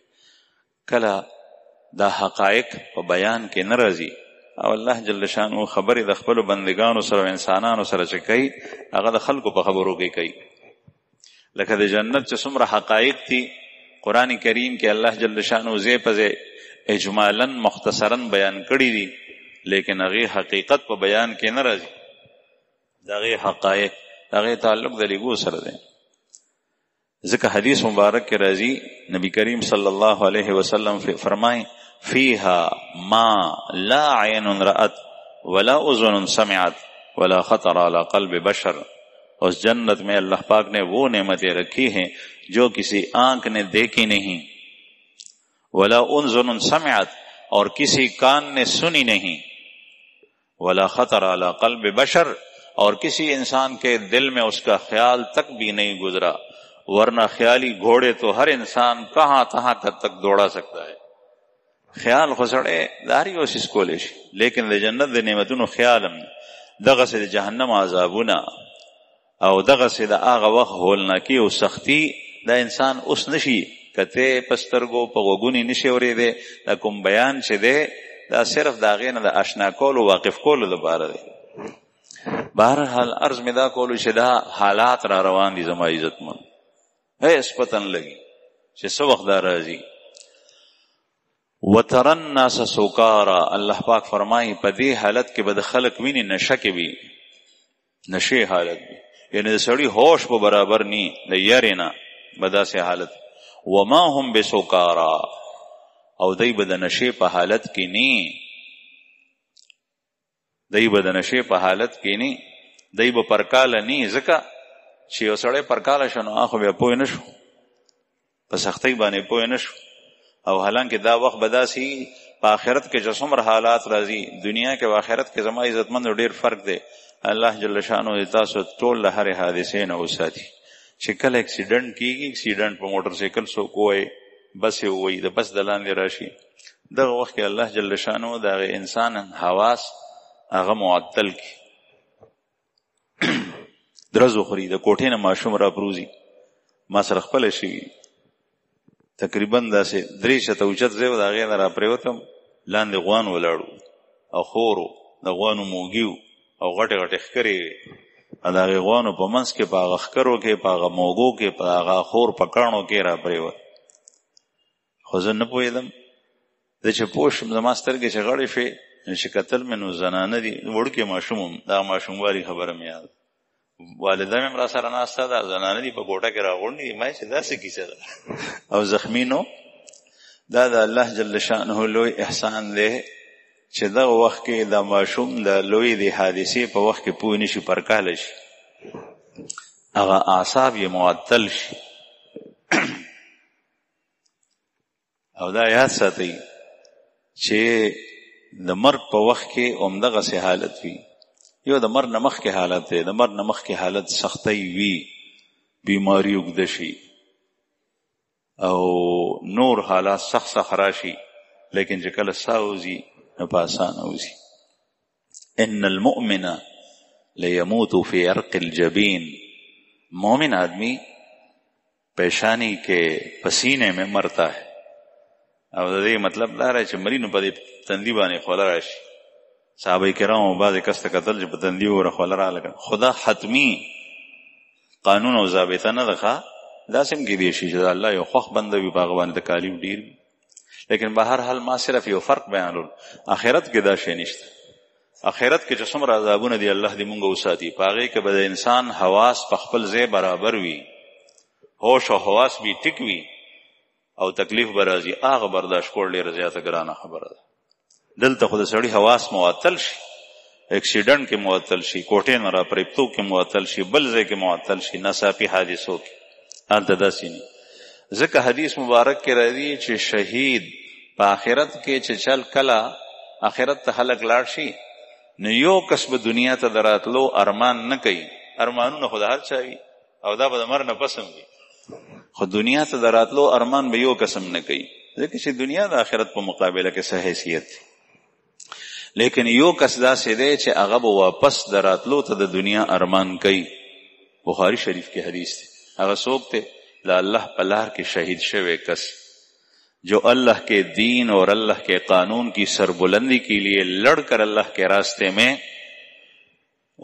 کله دا حقایق په بیان کې نه راځي او الله جل شانه خبرې د خپلو بندگانو سره او انسانانو سره چې کوي هغه د خلکو په خبرو کې کوي. لکه د جنت چې څومره حقایق دي قرآن کریم کې الله جل شانه ځای په ځای اجمالا مختصرا بیان کړي دي، لیکن هغې حقیقت په بیان کې نه راځي. د هغې حقایق د هغې تعلق د لیګو سره دی. ځکه حدیث مبارک کې راځي نبی کریم صلی الله علیه وسلم فرمایي فیها ما لا عین رأت ولا اذن سمعت ولا خطر على قلب بشر. اس جنت میں اللہ پاک نے وہ نعمتیں رکھی ہیں جو کسی آنکھ نے دیکھی نہیں، ولا اذن سمعت اور کسی کان نے سنی نہیں، ولا خطر على قلب بشر اور کسی انسان کے دل میں اس کا خیال تک بھی نہیں گزرا. ورنہ خیالی گھوڑے تو ہر انسان کہاں کہاں تک دوڑا سکتا ہے. خیال خو سړی داری اوسیس کولی شي، لیکن د جنت د نعمتونو خیال هم دغسې د جهنم عذابونه او دغسې د هغه وخت هولناکي او سختی دا انسان اوس نشي کته په سترګو په غوږونې نشي اورېدی. دا کوم بیان چې دی دا صرف د هغې نه د اشنا کولو واقف کولو لپاره دی. بهرحال عرض مې دا کولو چې دا حالات را روان دي زما عزتمن هیڅ پته نه لګي چې څه وخت دا راځي. وتر الناس سکارا، الله پاک فرمایي په دې حالت کې به د خلک ویني نشه کې وي، نشې حالت وي، یعنی د سړي هوش په برابر نی د یارې نه به داسې حالت. وما هم بسکارا، او دی به د نشې په حالت کې نی، دی به د نشې په حالت کې نی، دی به پرکاله نی. ځکه چې یو سړی پرکاله شو نو خو بیا پوه نه شو، په سختۍ باندې پوه نه شو. او حالانکه دا وخت به داسې په آخرت کې چې څومره حالات راځي، دنیا کې او آخرت کې زما عزتمند ډېر فرق دی. الله جل شانو تاسو ټول له هرې حادثې نه وساتي. چې کله اکسیډنټ کېږي، اکسیډنټ په موټر سایکل څوک ووایي، بس یې ووایي، د بس د لاندې راشي، دغه وخت کې الله جل شانو د هغې انسان حواس هغه معطل کړي. درز وخوري، د کوټې نه ماشوم را پروزي. ما سره خپله شوي تقریبا داسې 3 شته اوچت ځای و، د هغې نه را پرېوتم، لاندې غوان ولاړو او خورو د غوانو موږي او غټې غټې ښکرې وې. د هغې غوانو په منځ کې په هغه ښکرو کې، په هغه موږو کې، په هغه خور په کاڼو کې را پرېوت. خو زه نه پوهېدم. زه چې پوه شم زما سترګې چې غړې شوې چې کتل مې نو زنانه دي، وړوکی ماشوم هم، دغه ماشوموالي خبره مې یاد، والده مې هم را سره ناسته ده، زنانه دي په کوټه کې راغونډې دي. ما چې داسې کیسه ده او زخمي نو. دا د الله جل شانه لوی احسان دی چې دغه وخت کې دا ماشوم د لوی د حادثې په وخت کې پوه نشي، پرکاله شي، هغه اعصاب یې معطل شي. او دا یاد ساتئ چې د مرګ په وخت کې همدغسې حالت وي. یو د مرګ نه مخکې حالت دی، د مرګ نه مخکې حالت سختۍ وي، بیماري اوږده شي او نور حالات سخت راشي، لیکن چې کله ساه وځي نو په اسانه وځي. ان المؤمن لیموت فی عرق الجبین، مومن آدمی پیشانی کے پسینے میں مرتا ہے. او د دې مطلب دا دی چې مړي نو په دې تندي باندې خوله راشي. صحابه کرامو بعضې کس ته کتل چې په تندي وره خوله راغله. خدا حتمي قانون او ضابطه نه ده ښه، داسې هم کیدی شي چې د الله یو خوښ بنده وي، په هغه باندې تکالیف ډېر وي. لیکن به هر حال ما صرف یو فرق بیانول، آخرت کې دا شی نشته. آخرت کې چې څومره عذابونه دي الله دې مونږ وساتي، په هغې کې به د انسان حواس په خپل ځای برابر وي، هوش او حواس به ټیک وي او تکلیف به راځي، هغه برداشت کول ډېره زیاته ګرانه خبره ده. دلته خو د سړي حواس معطل شي، اکسیډنټ کې معطل شي، کوټې نه را پرېپتو کې معطل شي، بل ځای کې معطل شي، ناڅاپي حادثو کې. هلته داسې نه. ځکه حدیث مبارک کې راځي چې شهید په آخرت کې چې چل کله آخرت ته خلک لاړ شي نو یو کس به دنیا ته د راتلو ارمان نه کوي. ارمانونه خو د هر چا وي او دا به د مرګ نه پس هم وي، خو دنیا ته د راتلو ارمان به یو قسم نه کوي، ځکه چې دنیا د آخرت په مقابله کې څه حیثیت دی. لیکن یو کس داسې دی چې هغه به واپس دراتلو ته د دنیا ارمان کوي. بخاری شریف کې حدیث دی. هغه څوک دی؟ د الله په لار کې شهید شوی کس جو اللہ کے دین اور اللہ کے قانون کی سربلندی کے لیے لڑ کر اللہ کے راستے میں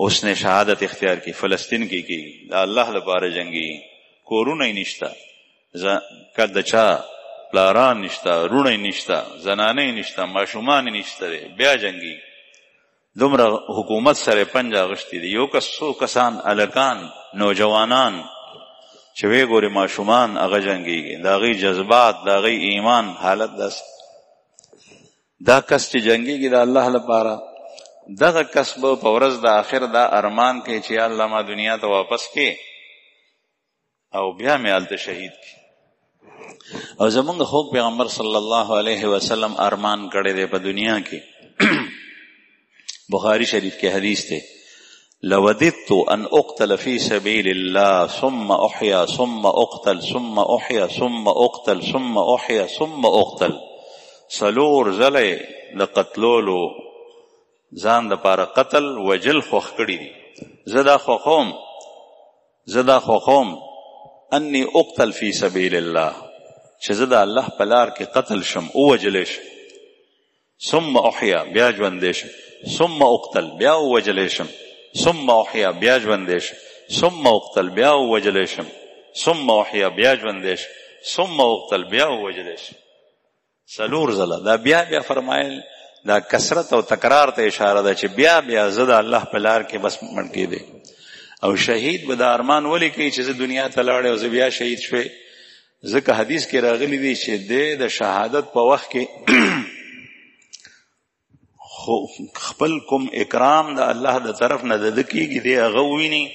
اس نے شہادت اختیار کی. فلسطین کی اللہ لپاره جنگي، کورونه نشتا، کدچا پلاران نشتا، رونه نشتا، زنانه نشتا، ماشومان نشتا، بیا جنگي. دومره حکومت سره پنجا غشتي دي. یو کسو کسان الکان نوجوانان چې وی ګوري ماشومان هغه جنگيږي، دا غي جذبات، دا غي ایمان حالت داس. دا کس چې جنگيږي د الله لپاره، دغه کس به په ورځ د آخر دا ارمان کوي چې الله ما دنیا ته واپس کې او بیا مې هلته شهید کی. او زمونږ خوږ پیغمبر صلی الله علیه وسلم ارمان کړی دی په دنیا کې. بخاری شریف کې حدیث دی، لوددت ان اقتل في سبيل الله ثم احيا ثم اقتل ثم احيا ثم اقتل ثم احيا ثم اقتل. سلور زله د قتلولو ځان د پاره قتل وجل خوخ کړي دي. زدا خوخوم انی اقتل فی سبیل الله، چې زدا الله په لار کې قتل شم او وجل شم. ثم احیا بیا ژوندې شم، ثم اقتل بیا وجل شم، ثم احیا بیا ژوندې شم، ثم اقتل بیا وجل شم، ثم احیا بیا ژوندې شم، ثم اقتل بیا وجل شم. سلور زله دا بیا بیا فرمایل، دا کثرت او تکرار ته اشاره ده چې بیا بیا زه د الله په لار کې بس مړ کېدی. او شهید به د ارمان ولی کوي چې زه دنیا ته لاړې او زه بیا شهید شوی. ځکه حدیث کې راغلی دی چې د شهادت په وخت کې خپل کوم اکرام د الله د طرف نه د کېږي دی هغه وویني،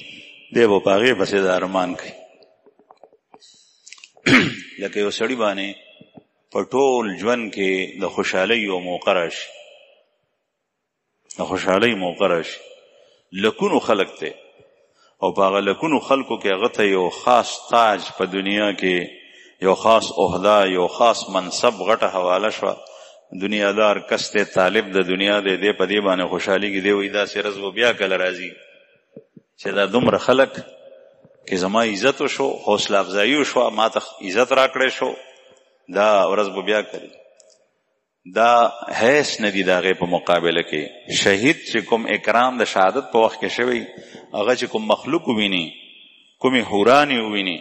دی به په هغې پسې د ارمان کوي. لکه یو سړي باندې په ټول ژوند کې د خوشحالۍ یو موقع راشي، د خوشحالۍ موقع راشي، لکونو خلق ته، او په هغه لکونو خلقو کې هغه ته یو خاص تاج په دنیا کې، یو خاص عہده، یو خاص منصب غټه حواله شوه. دنیادار کس ته طالب د دنیا دی، دی په دې باندې خوشحالي کې دی وایي داسې ورځ به بیا کله راځي چې دا دومره خلق کې زما عزت وشو، حوصله افزایي وشوه، ما ته عزت راکړی شو، دا ورځ به بیا کوي. دا حیث نه دی د هغې په مقابله کې. شهید چې کوم اکرام د شهادت په وخت کې شوی، هغه چې کوم مخلوق وویني، کومې حورانې وویني،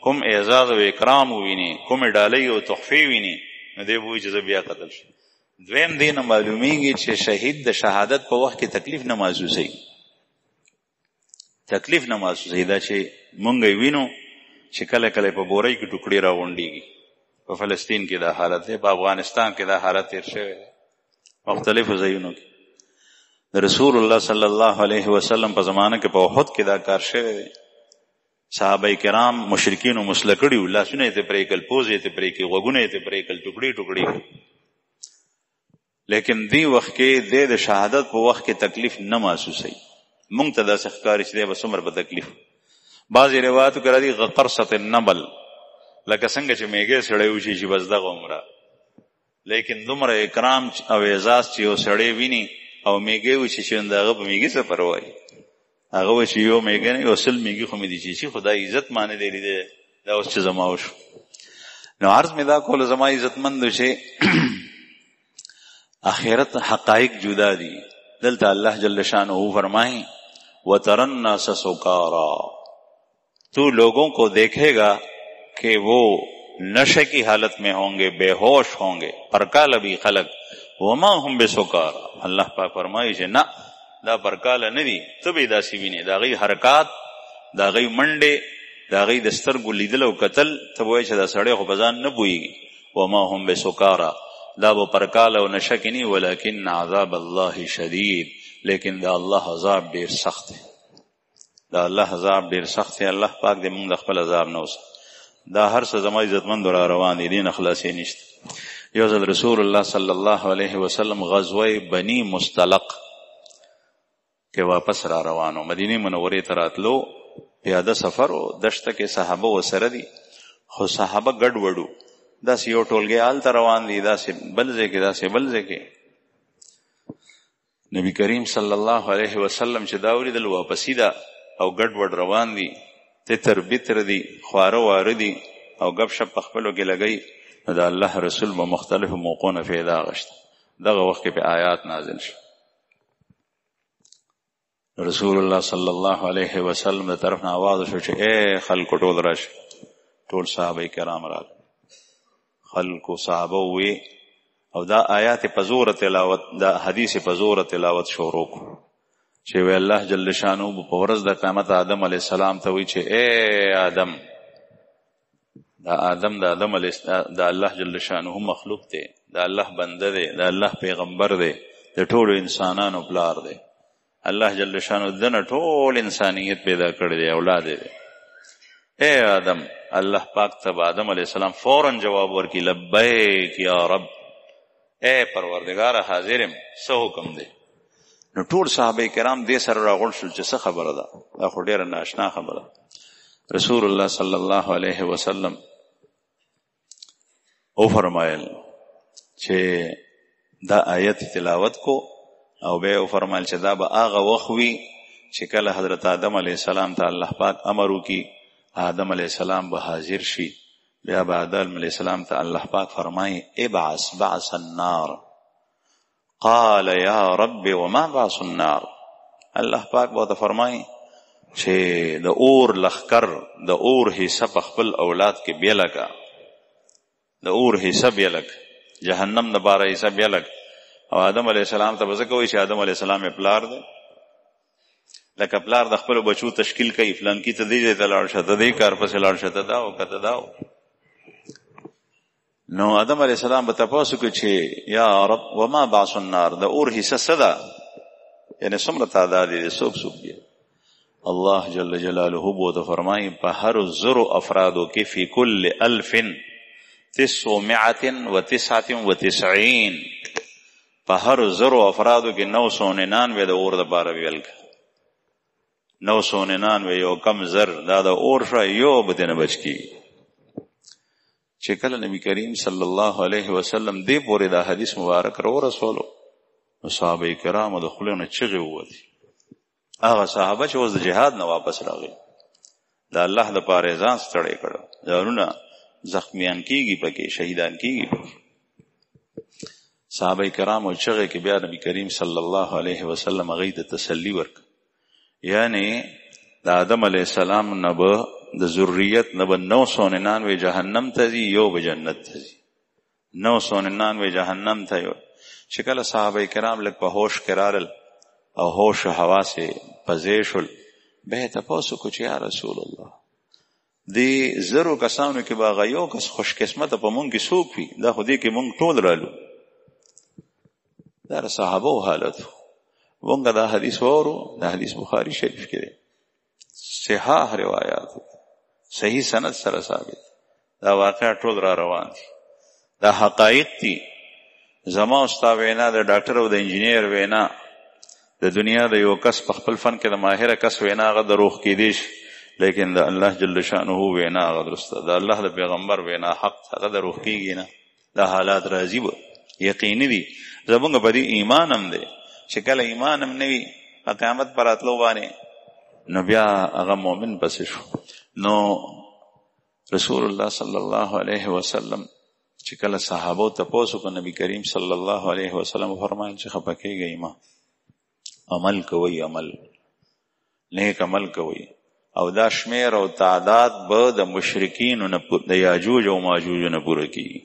کوم اعزاز او اکرام وویني، کومې ډالۍ او تحفې وویني، نو دی به وایي چې زه بیا قتل شم. دویم دی نه معلومیږي چې شهید د شهادت په وخت کې تکلیف نه محسوسوي، تکلیف نه محسوسوي. دا چې مونږ یې وینو چې کله کله په بورۍ کې ټوکړې راغونډېږي. په فلسطین کې دا حالت دی، په افغانستان کې دا حالت تیر شوی دی، مختلفو ځایونو کې. د رسول الله صلی الله علیه وسلم په زمانه کې په احد کې دا کار شوی دی. صحابه کرام مشرکین مسله کړي وو، لاسونه یې ترې پرې کړل، پوزې یې ترې پرې کړې، غوږونه یې ترې پرې کړل، ټوکړې ټوکړې. لیکن دی وخت کې د شهادت په وخت کې تکلیف نه محسوسوي. مونږ ته داسې ښکاري چې دی به څومره به تکلیف. بعضې روایاتو کې راځي غقرصة النبل، لکه څنګه چې میږی سړی وشي چې بس دغه عمره. لیکن دومره اکرام او اعزاز چې یو سړی ویني او میږی وشي چې د هغه په میږي څه پروا وي، هغه وایي چې یو میږی نه یو سل میږي خو مې دي چې خدای عزت مانې دی لیدی، دا اوس چې زما وشو. نو عرض مې دا کول زما عزتمندو چې آخرت حقائق جدا دي. دلته الله جل شانہ فرمائیں وَتَرَى النَّاسَ سُكَارَىٰ، تو لوگوں کو دیکھے گا کہ وہ نشے کی حالت میں ہوں گے، بے ہوش ہوں گے. پرکال بھی خلق وما هم بسکارا، اللہ پاک فرمائی چې نه دا پرکاله نه دي، ته به یې داسې وینې، د هغوی حرکات، د هغوی منډې، د هغوی د سترګو لیدل او کتل، ته به وایې چې دا سړی خو په ځان نه پوهېږي. وما هم بسکارا، دا به پرکاله او نشه کې نه، ولکن عذاب الله شدید، لیکن دا الله عذاب ډېر سخت دی، دا الله عذاب ډېر سخت دی. الله پاک دې موږ د خپل عذاب نه وساتي. دا هر څه زما عزتمندو را روان دي، دې نه خلاصې نشته. یو ځل رسول الله صلی الله علیه وسلم غزوه بنی مستلق کې واپس را روانو، مدینه منورې ته راتلو، پیاده سفر و، دشته کې صحابه ورسره دي، خو صحابه ګډ وډو، داسې یو ټولګی هلته روان دي، داسې بل ځای کې، داسې بل ځای کې. نبی کریم صلی الله علیه وسلم چې دا ولیدل واپسی ده او ګډ وډ روان دي، تتر بتر دي، خواره واره دي او ګپ شپ په خپلو کې لګوي، نو د الله رسول به مختلفو موقعو نه فایده اخیسته. دغه وخت کې په آیات نازل شو. رسول الله صلی الله علیه وسلم د طرف نه آواز شو چې اے خلکو ټول راشئ. ټول صحابه کرام راغلل، خلکو صحابه وی او دا آیات په زور تلاوت، دا حدیث په زور تلاوت شروع کو چې وی الله جل شانو په ورځ د قیامت آدم علیه السلام ته وی چې اے آدم، دا آدم د آدم علیه د الله جل شانو مخلوق دی، د الله بنده دی، د الله پیغمبر دی، د ټولو انسانانو پلار دی. الله جل شانو دنه ټول انسانیت پیدا کړی دی، اولاد دی. اے آدم، الله پاک ته آدم علیه السلام فوراً جواب ورکی لبیک یا رب، اے پروردگار حاضرم، څه حکم دی؟ نو ټول صحابه کرام دې سره راغونډ شول چې څه خبره ده، دا خو ډېره ناشنا خبره. رسول الله صلی الله علیه وسلم او فرمایل چې دا آیت تلاوت کو او بیا او فرمایل چې دا به هغه وخت وي چې کله حضرت آدم علیه السلام ته الله پاک امر وکړي آدم علیه السلام به حاضر شي. بیا به آدم علیه السلام ته الله پاک فرمایي ابعث بعث النار. قال یا رب وما بعث النار. الله پاک به ته فرمایي چې د اور لخکر، د اور حصه په خپل اولاد کې بیا لکه، د اور حصه بیا لکه، جهنم د باره حصه بیا لکه. او آدم علیه السلام ته به ځکه وایي چې آدم علیه السلام یې پلار دی، لکه پلار د خپلو بچو تشکیل کوي، فلانکي ته دې ځای ته لاړ شه، ته دې کار پسې لاړ شه، ته دا وکړه، ته دا وکړه. نو آدم علیه السلام به تپوس وکړي چې یا رب وما بعث النار، د اور حصه څه ده، یعنې څومره تعداد یې دی، څوک څوک دی؟ الله جل جلاله به ته فرمایي په هرو زرو افرادو کې فی کل 1999 په هرو زرو افرادو کې 999 د اور د پاره ویل که 999 یو کم زر دا د اور شو، یو به دې نه بچ کېږي. چې کله نبی کریم صلی الله علیه وسلم دې پورې دا حدیث مبارک راورسولو نو صحابه کرامو د خولې نه چغې ووتې. هغه صحابه چې اوس د جهاد نه واپس راغلي، د الله دپاره یې ځان ستړی کړه، ځانونه زخمیان کېږي پکې، شهیدان کېږي پکې. صحابه کرامو چغې کې بیا نبی کریم صلی الله علیه وسلم هغوی ته تسلي ورکړه، یعنی د آدم علیه السلام نه به د ذریت نه به 999 جهنم ته ځي، یو به جنت ته ځي. 999 جهنم ته یو. چې کله صحابه کرام لږ په هوش کې رالل او هوش و حواس یې پځې شول، بیا یې تپوس وکړو چې یا رسول الله دې زرو کسانو کې به هغه یو کس خوش قسمته په مونږ کې څوک وي؟ دا خو دې کې مونږ ټول رالو. دا د صحابو حالت و. مونږ دا حدیث وورو، دا حدیث بخاری شریف کې دی، صحاح روایات، صحیح سند سره ثابت، دا واقعا ټول را روان دي، دا حقایق دي. زما او ستا وینا، د ډاکټر او د انجینیر وینا، د دنیا د یو کس په خپل فن کې د ماهره کس وینا هغه دروغ کېدی شي، لیکن د الله جل شانه وینا هغه درسته، د الله د پیغمبر وینا حق هغه دروغ کېږي نه. دا حالات راځي به یقیني دي. زمونږ په دې ایمان هم دی چې کله ایمان هم نه وي په قیامت پر راتلو باندې نو بیا هغه مؤمن پسې شو. نو رسول الله صلی الله علیه وسلم چې کله صحابو تپوس وکړ، نبی کریم صلی الله علیه وسلم فرمایل چې خفه کېږئ مه، عمل کوئ، عمل نیک عمل کوئ. او دا شمیر او تعداد به د مشرکینو نه، د یاجوج او ماجوج نه پوره کېږي،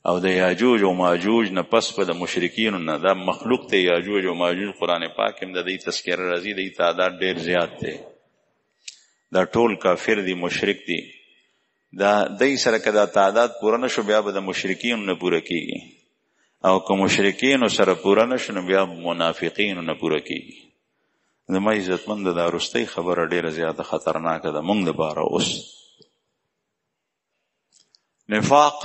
او د یاجوج او ماجوج نه پس به د مشرکینو نه دا مخلوق ته یاجوج او ماجوج قرآن پاک هم د دې تذکره راځي، د دې تعداد ډېر زیات دی. دا ټول کافر دي، مشرک دي. دا دای سره که دا تعداد پوره نشو بیا به د مشرکینو نه پوره کېږي، او که مشرکینو سره پوره نشو نو بیا منافقینو نه پوره کېږي. زما عزتمند دا وروستۍ خبره ډېره زیاته خطرناکه ده موږ دپاره. اوس نفاق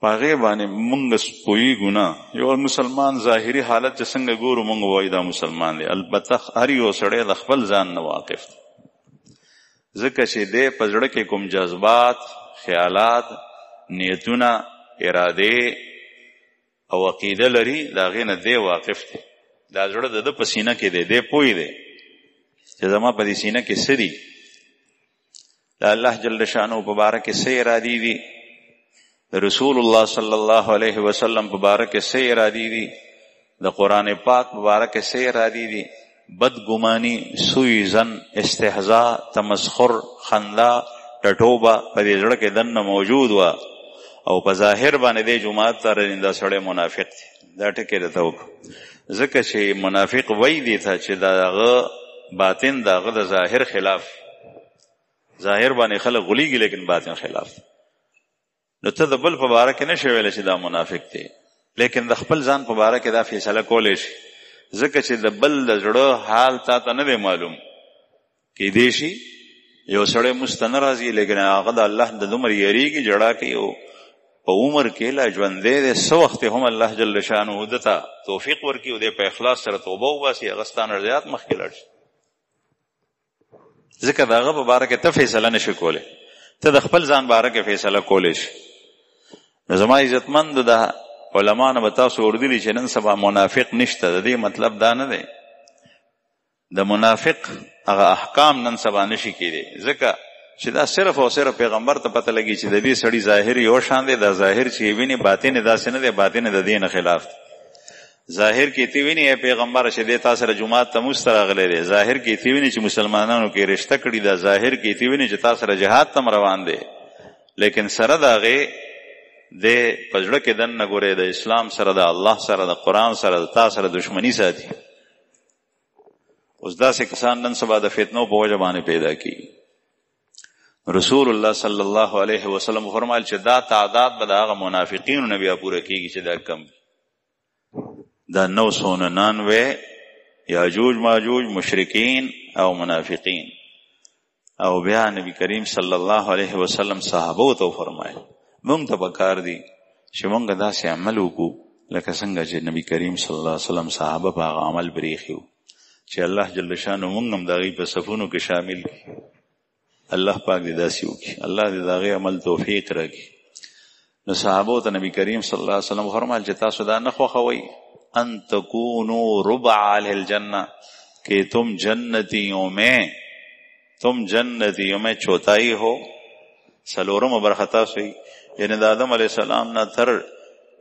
په هغې باندې موږ پوهېږو نه. یو مسلمان ظاهري حالت چې څنګه ګورو موږ وایو دا مسلمان دی، البته هر یو سړی د خپل ځان نه واقف دی، ځکه چې دی په زړه کې کوم جذبات، خیالات، نیتونه، ارادې او عقیده لري د هغې نه دی واقف دی، دا زړه د ده په سینه کې دی، دی پوی دی چې زما په دې سینه کې څه دي، د الله جل شانو په باره کې څه ارادې دي، د رسول الله صلی الله علیه وسلم په باره کې څه ارادې دي، د قرآن پاک په باره کې څه ارادې دي. بدګماني، سوی زن، استهزاء، تمسخر، خندا، ټټوبه په دې زړه کې دننه موجود وه او په ظاهر باندې دې جماعت ته رالي دا سړی منافق دی. دا ټکې درته وکړو ځکه چې منافق وایي دې ته چې د هغه باطن د هغه د ظاهر خلاف، ظاهر باندې خلک غلیږي لیکن باطن خلاف. نو ته د بل په باره کې نشې ویلی چې دا منافق دی، لیکن د خپل ځان په باره کې دا فیصله کولی شي ځکه چې د بل د زړه حال تا ته نه دی معلوم. کیدای شي یو سړی مونځ ته نه راځي لیکن هغه د الله د دومره یریږي جړا کوي او په عمر کې لا ژوندی دی، څه وخت هم الله جل شانه ده ته توفیق ورکړي او دی په اخلاص سره توبه وباسي، هغه ستا نه زیات مخکې لاړ شي. ځکه د هغه په باره کې ته فیصله نشي کولی، ته د خپل ځان باره کې فیصله کولی شي. نو زما عزتمندو د علما نه به تاسو اورېدلي چې نن سبا منافق نشته. د دې مطلب دا نه دی د منافق هغه احکام نن سبا نشي کېدی، ځکه چې دا صرف او صرف پیغمبر ته پته لګي چې د دې سړي ظاهر یو شان دی، دا ظاهر چې یې ویني باطن یې داسې نه دی، باطن یې د دې نه خلاف دی. ظاهر کې تی ویني پیغمبر چې دی تا سره جماعت ته مونځ ته راغلی دی، ظاهر کې تی ویني چې مسلمانانو کې رشته کړي ده، ظاهر کې تی ویني چې تا سره جهاد ته روان دی، لیکن سره د هغې دی په زړه کې دننه ګورې د اسلام سره، د الله سره، د قرآن سره، د تا سره دشمني ساتي. اوس داسې کسان نن سبا د فتنو په وجه باندې پیدا کیږي. رسول الله صلی الله علیه وسلم فرمایل چې دا تعداد به د هغه منافقینو نه بیا پوره کیږي چې دا کم دا 999 یاجوج ماجوج مشرکین او منافقین. او بیا نبی کریم صلی الله علیه وسلم صحابو ته فرمایل مونږ ته پکار دي چې مونږ داسې عمل وکړو لکه څنګه چې نبی کریم صلی الله علیه وسلم صحابه په هغه عمل بریښي وو، چې الله جل شانه مونږ هم د هغې په صفونو کې شامل کړي. الله پاک دې داسې وکړي، الله دې د هغې عمل توفیق راکړي. نو صحابو ته نبی کریم صلی الله علیه وسلم فرمایل چې تاسو دا نه خوښوئ ان تکونو ربع اهل الجنه کہ تم جنتیوں میں چوتھائی ہو. سلورم برخه تاسو یعنی د آدم علیه السلام نه تر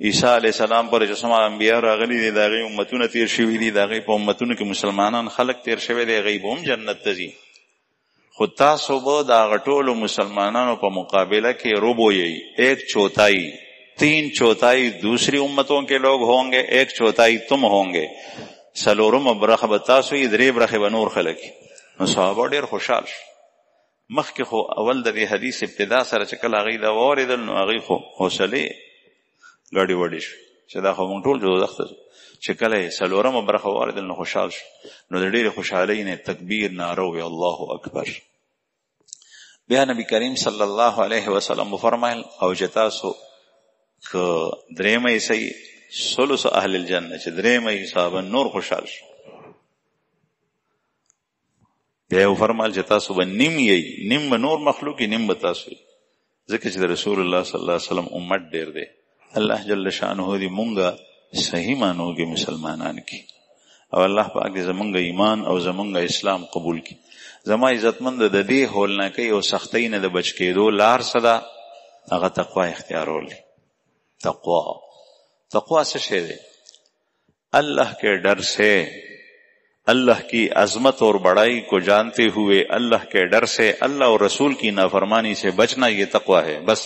عیسی علیه السلام پر چې څومره انبیا راغلي دي د هغې امتونه تیر شوي دي، د هغې په امتونو کې مسلمانان خلق تیر شوی دی، هغوی به هم جنت ته ځي. خو تاسو به د هغه ټولو مسلمانانو په مقابله کې ربع یی، 1/4، 3/4 دوسری امتوں کے لوگ ہوں گے، 1/4 تم ہوں گے. سلورم برخه به تاسو یې، 3 برخې به نور خلک. نو صحابه ډېر خوشحال شو. مخکې خو اول د دې حدیث ابتدا سره چې کله هغوی دا واورېدل نو هغوی خو حوصلې ګډې وډې شو چې دا خو مونږ ټول دوزخ ته ځو. چې کله یې څلورمه برخه واورېدل نو خوشحال شو. نو د ډېرې خوشحالۍ نه تکبیر ناره ووی الله اکبر. بیا نبی کریم صلی الله علیه وسلم وفرمایل او چې تاسو که درېیمه یې صحیح ثلث اهل الجنه چې درېیمه یې صحابه نور خوشحال شو. بیا یې وفرمایل چې تاسو به نیم یې، نیم به نور مخلوق یې، نیم به تاسو یې، ځکه چې د رسول الله صلی الله علیه وسلم امت ډېر دی. الله جل شانه دې مونږه صحیح معنو کې مسلمانان کی او الله پاک دې زمونږ ایمان او زمونږ اسلام قبول کی. زما عزتمند د دې هولناکۍ او سختۍ نه د بچ کېدو لار څه ده؟ هغه تقوا اختیارول دي. تقوا څه شی دی؟ اللہ کے ڈر سے، اللہ کی عظمت اور بڑائی کو جانتے ہوئے اللہ کے ڈر سے اللہ اور رسول کی نافرمانی سے بچنا، یہ تقوا ہے. بس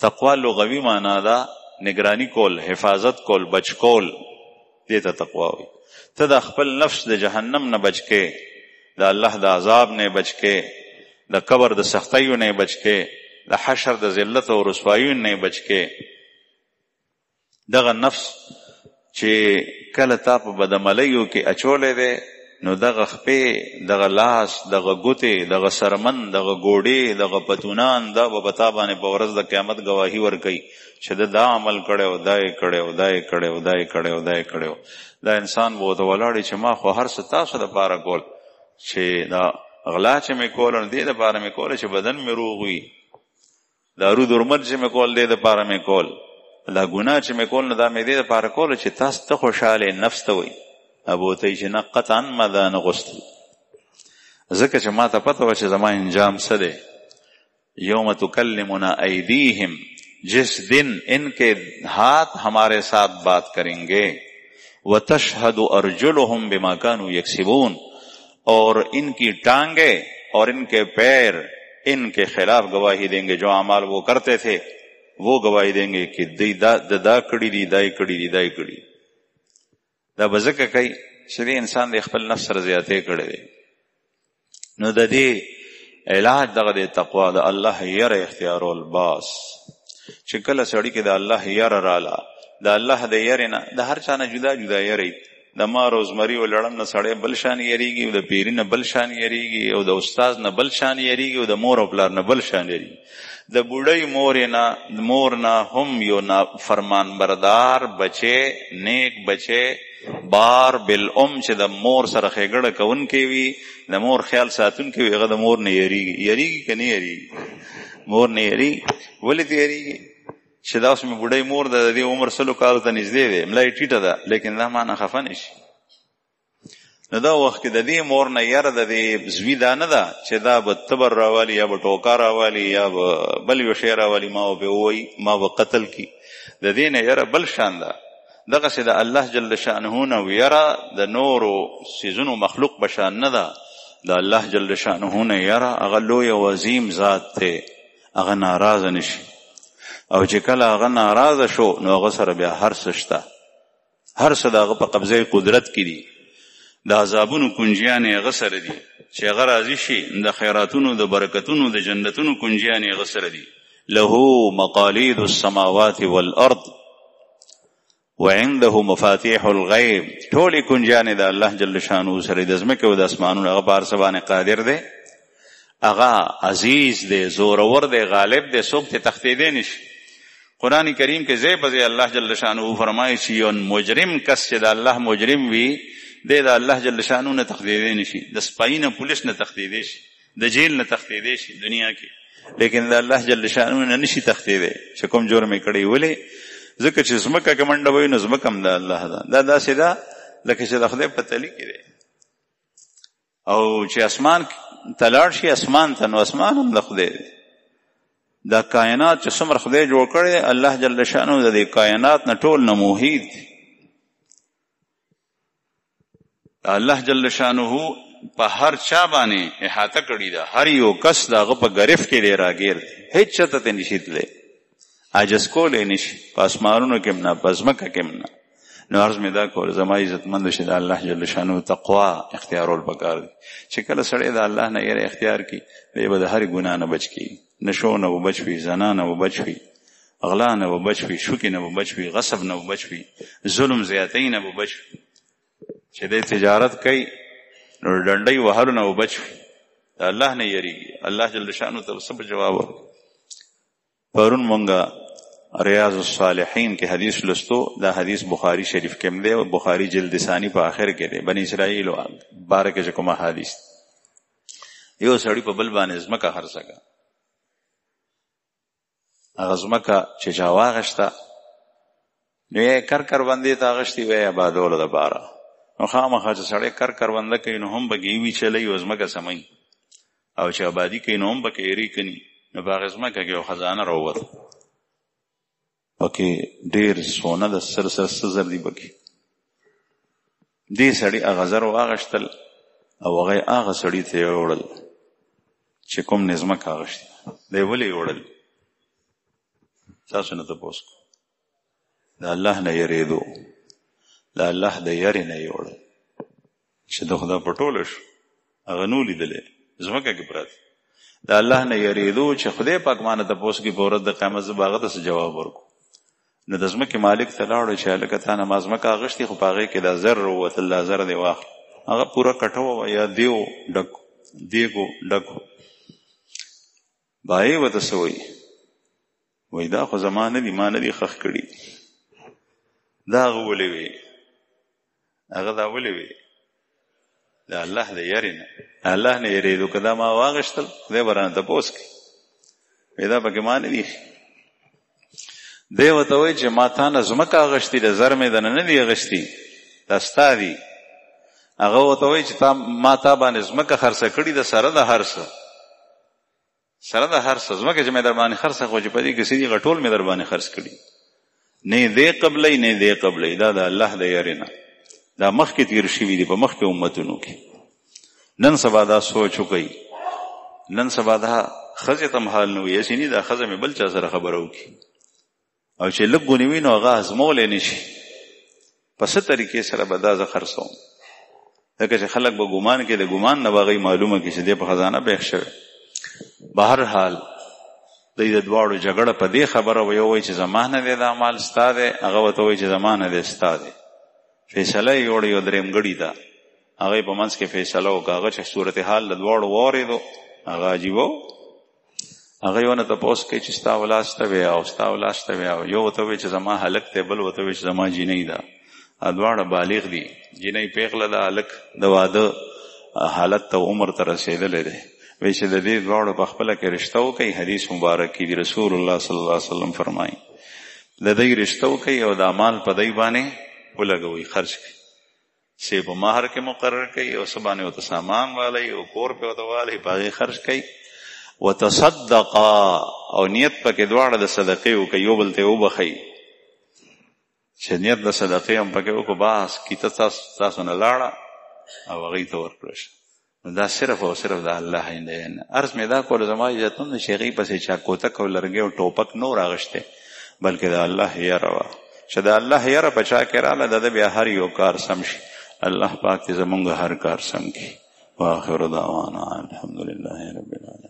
تقوا لغوی معنی دا نگرانی کول، حفاظت کول، بچ کول، دیتا تقوا ہوئی. تا دا خپل نفس دا جہنم نہ بچ کے، دا اللہ دا عذاب نے بچ کے، دا قبر دا سختیوں نے بچ کے، دا حشر دا ذلت و رسوائیوں نے بچ کے، دغه نفس چې کله تا په بدعملیو کې اچولې دی نو دغه خپې، دغه لاس، دغه ګوتې، دغه سرمن، دغه ګوډې، دغه پتونان دا به په تا باندې په ورځ د قیامت گواهي ورکوي چې دا عمل کړی و، دا یې کړی و، دا یې کړی و، دا یې کړی و، دا یې کړی و. دا انسان به ورته ولاړی چې ما خو هر څه تاسو دپاره کول، چې دا غلا چې مې کول نو دې دپاره مې کوله چې بدن مې روغ وي، دارو درمل چې مې کول دې دپاره مې کول، دا ګناه چې مې کول نو دا مې دې دپاره کوله چې تاسو ته خوشحاله نفس ته وایي. ابو ته چې نه قطعا ما دا نه غوښتل، ځکه چې ما ته پته وه چې زما انجام څه دی. یوم تکلمنا ایدیہم، جس دن ان کے ہاتھ ہمارے ساتھ بات کریں گے، وتشہد ارجلہم بما کانوا یکسبون، اور ان کی ٹانگیں اور ان کے پیر ان کے خلاف گواہی دیں گے. جو اعمال وہ کرتے تھے وہ گواہی دیں گے کہ دا کړي دي، دای کړي دي، دای کړي. دا به ځکه کوي چې دې انسان د خپل نفس سره زیاتې کړی دی. نو د دې علاج دغه د تقوا د الله یره اختیارول. باس چې کله سړی کې د الله یره راله، د الله د یرې نه د هر چا نه جدا جدا یری. د ما روزمري و لړم نه سړی بل شان یریږي، او د پیري نه بل شان یریږي، او د استاد نه بل شان یریږي، او د مور او پلار نه بل شان یریږي. د بوډۍ مور نه هم یو فرمان بردار بچے، نیک بچے، بار بالام چې د مور سره ښېګړه کوونکی وي، د مور خیال ساتونکی وي، هغه د مور نه یریږي که نه یریږي؟ مور نه یریږي. ولې ته یریږي؟ چې دا اوس مې بوډۍ مور ده، د دې عمر 100 کالو ته نږدې دی، ملا یې ټیټه ده، لیکن دا ما نه خفه نه شي. نو دا وخت کې د دې مور نه یره د دې زوی دا نه ده چې دا به تبر راوالي یا به ټوکا راوالي یا به بل یو شی راوالي، ما به ووایي، ما به قتل کی. د دې نه یره بل شان ده. دغسې د الله جل شانه نه یره د نورو څیزونو مخلوق به شان نه ده. د الله جل شانه نه یره هغه لوی او عظیم ذات دی، هغه ناراضه نشي. او چې کله هغه ناراضه شو نو هغه سره بیا هر څه شته، هر څه د هغه په قبضه قدرت کې دي. د عذابونو کنجیانې هغه سره دي، چې هغه راضي شي د خیراتونو، د برکتونو، د جنتونو کنجیانې هغه سره دي. له مقالید السماوات والارض وعنده مفاتيح الغیب. ټولې کنجیانې د الله جل شانه سره د ځمکې او د اسمانونو. هغه په هر څه باندې قادر دی، هغه عزیز دی، زورور دی، غالب دی، څوک ته تښتېدی نشي. قرآن کریم کې ځای په ځای الله جل شانه فرمایي چې یو مجرم کس چې د الله مجرم وي، دی د الله جل شانه نه تښتېدی نشي. د سپۍ نه، پولیس نه تښتېدی شي، د جیل نه تښتېدی شي دنیا کې، لیکن د الله جل شانه نه نشي تښتېدی چې کوم جرم یې کړی. ولې؟ ځکه چې ځمکه کې منډه وایي نو ځمکه هم د الله ده. دا داسې ده لکه چې د خدای په تلي کې دی، او چې اسمان ته لاړ شي اسمان ته، نو اسمان هم د خدای دی. دا کائنات چې څومره خدای جوړ کړی، الله جل شانه د دې کائنات نه ټول نه محیط دی. الله جل شانه په هر چا باندې احاطه کړی ده، هر یو کس د هغه په ګرفت کې دی، راګیر دی، هیڅ چاته ته نشي تللی، عاجز کولی نشي، په اسمانونو کې هم نه، په ځمکه کې هم نه. نو عرض مې دا کول زما عزتمندو چې د الله جل شانه تقوا اختیارول پکار دي. چې کله سړی د الله نه یې اختیار کړي، دی به د هر ګناه نه بچ کړي. نشو نه به بچ وي، زنا نه به بچ وي، غلا نه به بچ وي، شوکې نه به بچ وي، غصب نه به بچ وي، ظلم زیاتۍ نه به بچ وي. چې دی تجارت کوي نو ډنډۍ وهلو نه به بچ وي، د الله نه یریږي. الله جل شانه ته څه جواب ورکړي؟ پرون مونږ ریاض الصالحین کې حدیث لستو. دا حدیث بخاری شریف کې دی، او بخاری جلد ثانی په آخر کې دی. بنی اسرائیل باره کې چې کومه حدیث، یو سړی په بل باندې ځمکه خرڅه، هغه ځمکه چې چا واغشته نو یې کروندې ته اغشتې وی آبادولو دپاره. نو خامخا چې سړی کرونده کوي نو هم پکې ایوي چلی او ځمکه سموي، او چې آبادي کوي نو هم پکې ایرې کني. نو په هغې ځمکه کې یو خزانه راووته، پکې ډېر سونه د سر زر دي پکې. دې سړي هغه زر واغشتل او هغه هغه سړي ته یې وړل چې کوم نه ځمکه اغشتې. دی ولې یې وړل؟ تاسو نه تپوس کو. د الله نه یریدو، د الله د یرې نه یې وړل چې د خدا په ټوله شو، هغه نو لیدلی ځمکه کې پراته. د الله نه یریدو چې خدای پاک مانه تپوس کې په ورځ د قیامت زه به هغه ته څه جواب ورکړو. نو د ځمکې مالک ته لاړو چې هلکه تا نه ما ځمکه اغشتې، خو په هغې کې دا زر ووتل، دا زر دې واخله. هغه پوره کټه وه یا دیو ډکو، دیګو ډکو. بایې ورته څه وایي؟ وایي دا خو زما نه دي، ما نه دي خښ کړي. دا هغه ولې وی؟ هغه دا ولې وی؟ د الله د یرې نه، الله نه یریدو. که دا ما واغشتل خدای به رانه تپوس کوي، وایي دا پکې ما نه دي. دی ورته وایي چې ما تا نه ځمکه اغوښتې ده، زر مې دنه نه دي اغوښتي، دا ستا دي. هغه ورته وایي چې ما تا باندې ځمکه خرڅه کړې ده سره د هر څه، سره د هر څه ځمکه چې مې در باندې خرڅه کړه چې په دې کې څه دي غټول مې در باندې خرڅ کړي. نه دی قبلې نه دی قبلې، دا د الله د یارې نه، دا مخکې تیر شوي دي په مخکې امتونو کې. نن سبا دا سوچ وکړئ، نن سبا دا ښځې ته هم حال نه وي، هسې نه دا ښځه مې بل چا سره خبره وکړي او چې لږ ګونې وي نو هغه ازمولی نه شي په څه طریقې سره به دا زه خرڅوم. ځکه چې خلک به ګمان کې د ګمان نه به هغوی معلومه کړي چې دی په خزانه بیخ شوی. بهرحال دوی د دواړو جګړه په دې خبره و، یو وایي چې زما نه دی دا مال ستا دی، هغه ورته وایي چې زما نه دی ستا دی. فیصله یې وړه یو درېیم ګړي ته، هغه په منځ کې فیصله وکړه. هغه چې صورتحال د دواړو واورېدو هغه عجیب و. هغه یو نه تپوس کوي چې ستا اولاد شته وی او ستا اولاد شته وی، او یو ورته وایي چې زما هلک دی، بل ورته وایي چې زما جینۍ ده. دواړه بالغ دي، جینۍ پیغله ده، هلک د واده حالت ته عمر ته رسېدلی دی. وی چې د دې دواړو په خپله کې رشته وکړئ. حدیث مبارک کې دی رسول الله صلی الله علیه وسلم فرمایي د دوی رشته وکړئ او دا مال په دوی باندې ولګوئ، خرچ کړئ، څه په مهر کې مقرر کړئ او څه باندې ورته سامان والی او کور پې ورته والی، په هغې خرچ کړئ. وتصدقا او نیت پکې دواړه د صدقې وکړئ، یو بل ته یې وبخئ چې نیت د صدقې هم پکې وکړو. بس کیته تاسو نه لاړه او هغوی ته ورکړه. دا صرف او صرف د الله دی. عرض مې دا کولو زما اجازه نه چې هغوی پسې چا کوتک او لرګی او ټوپک نو راغشتی، بلکې د الله یره وه چې د الله یره په چا کې راله د ده بیا هر یو کار سم شي. الله پاک دې زمونږ هر کار سم کړي. واخر دعوانا الحمدلله رب العالمین.